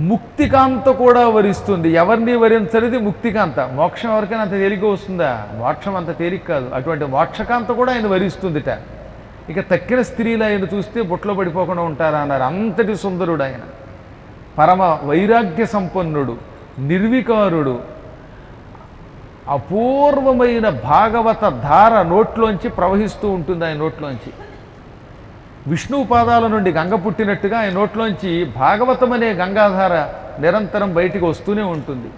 ముక్తికాంత కూడా వరిస్తుంది. ఎవరిని వరించనిది ముక్తికాంత. మోక్షం ఎవరికైనా అంత తేలిక వస్తుందా? మోక్షం అంత తేలిక కాదు. అటువంటి మోక్షకాంత కూడా ఆయన వరిస్తుందిట. ఇక తక్కిన స్త్రీలు ఆయన చూస్తే బుట్టలో పడిపోకుండా ఉంటారా అన్నారు. అంతటి సుందరుడు ఆయన. పరమ వైరాగ్య సంపన్నుడు, నిర్వికారుడు. అపూర్వమైన భాగవత ధార నోట్లోంచి ప్రవహిస్తూ ఉంటుంది ఆయన నోట్లోంచి. విష్ణువు పాదాల నుండి గంగ పుట్టినట్టుగా ఆయన నోట్లోంచి భాగవతం అనే గంగాధార నిరంతరం బయటికి వస్తూనే ఉంటుంది.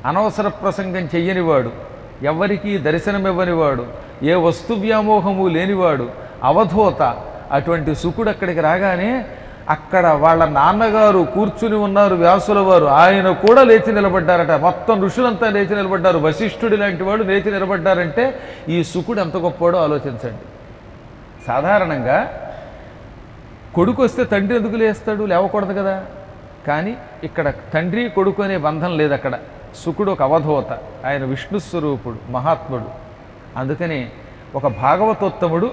అనవసర ప్రసంగం చెయ్యనివాడు, ఎవ్వరికీ దర్శనమివ్వనివాడు, ఏ వస్తు వ్యామోహము లేనివాడు, అవధూత. అటువంటి శుకుడు అక్కడికి రాగానే అక్కడ వాళ్ళ నాన్నగారు కూర్చుని ఉన్నారు, వ్యాసుల వారు. ఆయన కూడా లేచి నిలబడ్డారట. మొత్తం ఋషులంతా లేచి నిలబడ్డారు. వశిష్ఠుడి లాంటి వాడు లేచి నిలబడ్డారంటే ఈ శుకుడు ఎంత గొప్పవాడో ఆలోచించండి. సాధారణంగా కొడుకు వస్తే తండ్రి ఎందుకు లేస్తాడు? లేవకూడదు కదా. కానీ ఇక్కడ తండ్రి కొడుకు అనే బంధం లేదు. అక్కడ శుకుడు ఒక అవధూత. ఆయన విష్ణు స్వరూపుడు, మహాత్ముడు. అందుకని ఒక భాగవతోత్తముడు,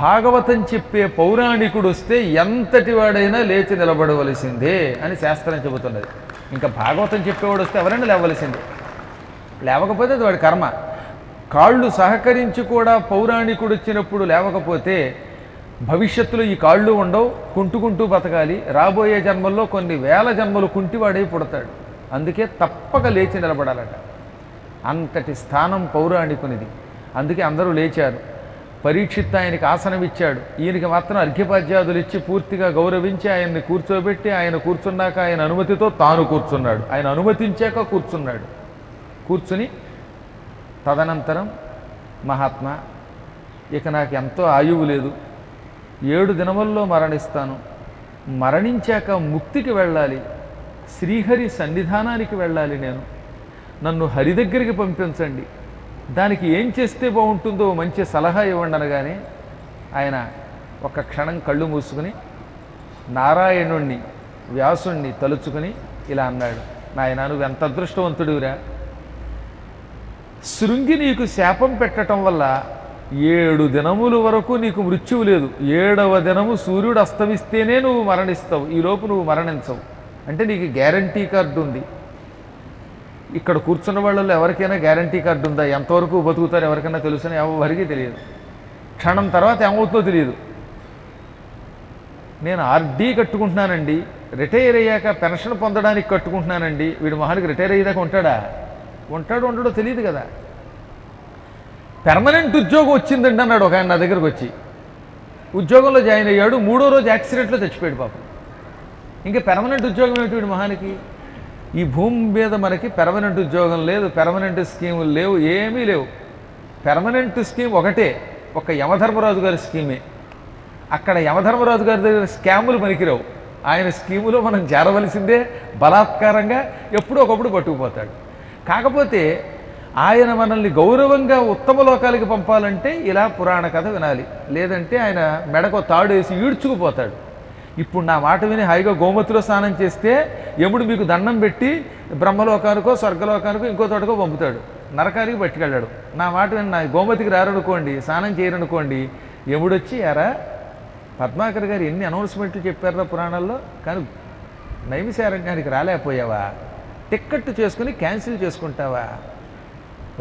భాగవతం చెప్పే పౌరాణికుడు వస్తే ఎంతటి వాడైనా లేచి నిలబడవలసిందే అని శాస్త్రం చెబుతున్నది. ఇంకా భాగవతం చెప్పేవాడు వస్తే ఎవరైనా లేవలసిందే. లేవకపోతే అది వాడి కర్మ. కాళ్ళు సహకరించి కూడా పౌరాణికుడు వచ్చినప్పుడు లేవకపోతే భవిష్యత్తులో ఈ కాళ్ళు ఉండవు, కుంటుకుంటూ బతకాలి. రాబోయే జన్మల్లో కొన్ని వేల జన్మలు కుంటివాడై పుడతాడు. అందుకే తప్పక లేచి నిలబడాలట. అంతటి స్థానం పౌరాణికునిది. అందుకే అందరూ లేచారు. పరీక్షిత్ ఆయనకి ఆసనం ఇచ్చాడు. ఈయనకి మాత్రం అర్ఘ్యపాద్యాదులు ఇచ్చి పూర్తిగా గౌరవించి ఆయన్ని కూర్చోబెట్టి, ఆయన కూర్చున్నాక ఆయన అనుమతితో తాను కూర్చున్నాడు. ఆయన అనుమతించాక కూర్చున్నాడు. కూర్చుని తదనంతరం, మహాత్మా, ఇక నాకు ఎంతో ఆయువు లేదు, 7 దినముల్లో మరణిస్తాను. మరణించాక ముక్తికి వెళ్ళాలి, శ్రీహరి సన్నిధానానికి వెళ్ళాలి. నన్ను హరి దగ్గరికి పంపించండి. దానికి ఏం చేస్తే బాగుంటుందో మంచి సలహా ఇవ్వండి అనగానే ఆయన ఒక క్షణం కళ్ళు మూసుకుని నారాయణుణ్ణి, వ్యాసుణ్ణి తలుచుకుని ఇలా అన్నాడు. నాయనా, నువ్వు ఎంత అదృష్టవంతుడివిరా. శృంగి నీకు శాపం పెట్టడం వల్ల 7 దినముల వరకు నీకు మృత్యువు లేదు. 7వ దినము సూర్యుడు అస్తమిస్తేనే నువ్వు మరణిస్తావు. ఈలోపు నువ్వు మరణించవు. అంటే నీకు గ్యారంటీ కార్డు ఉంది. ఇక్కడ కూర్చున్న వాళ్ళలో ఎవరికైనా గ్యారంటీ కార్డు ఉందా? ఎంతవరకు బతుకుతారు ఎవరికైనా తెలుసని ఎవరికి తెలియదు. క్షణం తర్వాత ఏమవుతుందో తెలియదు. నేను ఆర్డీ కట్టుకుంటున్నానండి, రిటైర్ అయ్యాక పెన్షన్ పొందడానికి కట్టుకుంటున్నానండి. వీడు మహానికి రిటైర్ అయ్యేదాకా ఉంటాడా? ఉండడో తెలియదు కదా. పెర్మనెంట్ ఉద్యోగం వచ్చిందండి అన్నాడు ఒక ఆయన నా దగ్గరకు వచ్చి. ఉద్యోగంలో జాయిన్ అయ్యాడు. 3వ రోజు యాక్సిడెంట్లో చచ్చిపోయాడు పాపం. ఇంకా పెర్మనెంట్ ఉద్యోగం ఏమిటి వీడు మహానికి? ఈ భూమి మీద మనకి పెర్మనెంట్ ఉద్యోగం లేదు, పెర్మనెంట్ స్కీములు లేవు, ఏమీ లేవు. పెర్మనెంట్ స్కీమ్ ఒకటే, ఒక యమధర్మరాజు గారి స్కీమే. అక్కడ యమధర్మరాజు గారి దగ్గర స్కాములు పనికిరావు. ఆయన స్కీములో మనం చేరవలసిందే. బలాత్కారంగా ఎప్పుడో ఒకప్పుడు పట్టుకుపోతాడు. కాకపోతే ఆయన మనల్ని గౌరవంగా ఉత్తమ లోకాలకి పంపాలంటే ఇలా పురాణ కథ వినాలి. లేదంటే ఆయన మెడకు తాడు వేసి ఈడ్చుకుపోతాడు. ఇప్పుడు నా మాట విని హాయిగా గోమతిలో స్నానం చేస్తే యముడు మీకు దండం పెట్టి బ్రహ్మలోకానికో స్వర్గలోకానికో ఇంకో చోటకో పంపుతాడు, నరకానికి పట్టుకెళ్ళాడు. నా మాట విని నా గోమతికి రారనుకోండి, స్నానం చేయరనుకోండి, యముడు వచ్చి ఎరా పద్మాకర్ గారు ఎన్ని అనౌన్స్మెంట్లు చెప్పారా పురాణాల్లో, కానీ నైమిశారణ్యానికి రాలేకపోయావా, టిక్కెట్ చేసుకుని క్యాన్సిల్ చేసుకుంటావా,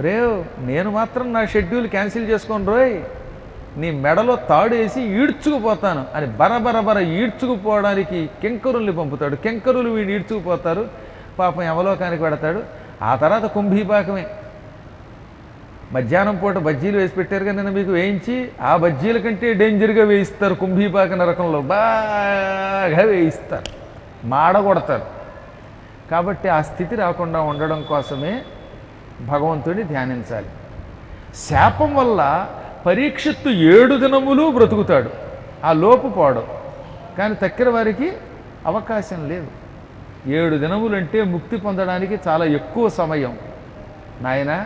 రేవ్ నేను మాత్రం నా షెడ్యూల్ క్యాన్సిల్ చేసుకోను రోయ్, నీ మెడలో తాడు వేసి ఈడ్చుకుపోతాను అని బరబరబర ఈడ్చుకుపోవడానికి కెంకరుల్ని పంపుతాడు. కెంకరులు వీడిని ఈడ్చుకుపోతారు, పాపం యమలోకానికి పెడతాడు. ఆ తర్వాత కుంభీపాకమే. మధ్యాహ్నం పూట బజ్జీలు వేసి పెట్టారు కానీ నేను మీకు వేయించి ఆ బజ్జీల కంటే డేంజర్గా వేయిస్తారు. కుంభీపాక నరకంలో బాగా వేయిస్తారు, మాడగొడతారు. కాబట్టి ఆ స్థితి రాకుండా ఉండడం కోసమే భగవంతుడిని ధ్యానించాలి. శాపం వల్ల పరీక్షిత్తు 7 దినములు బ్రతుకుతాడు, ఆ లోపు పోవడం. కానీ తక్కిన వారికి అవకాశం లేదు. 7 దినములంటే ముక్తి పొందడానికి చాలా ఎక్కువ సమయం నాయనా.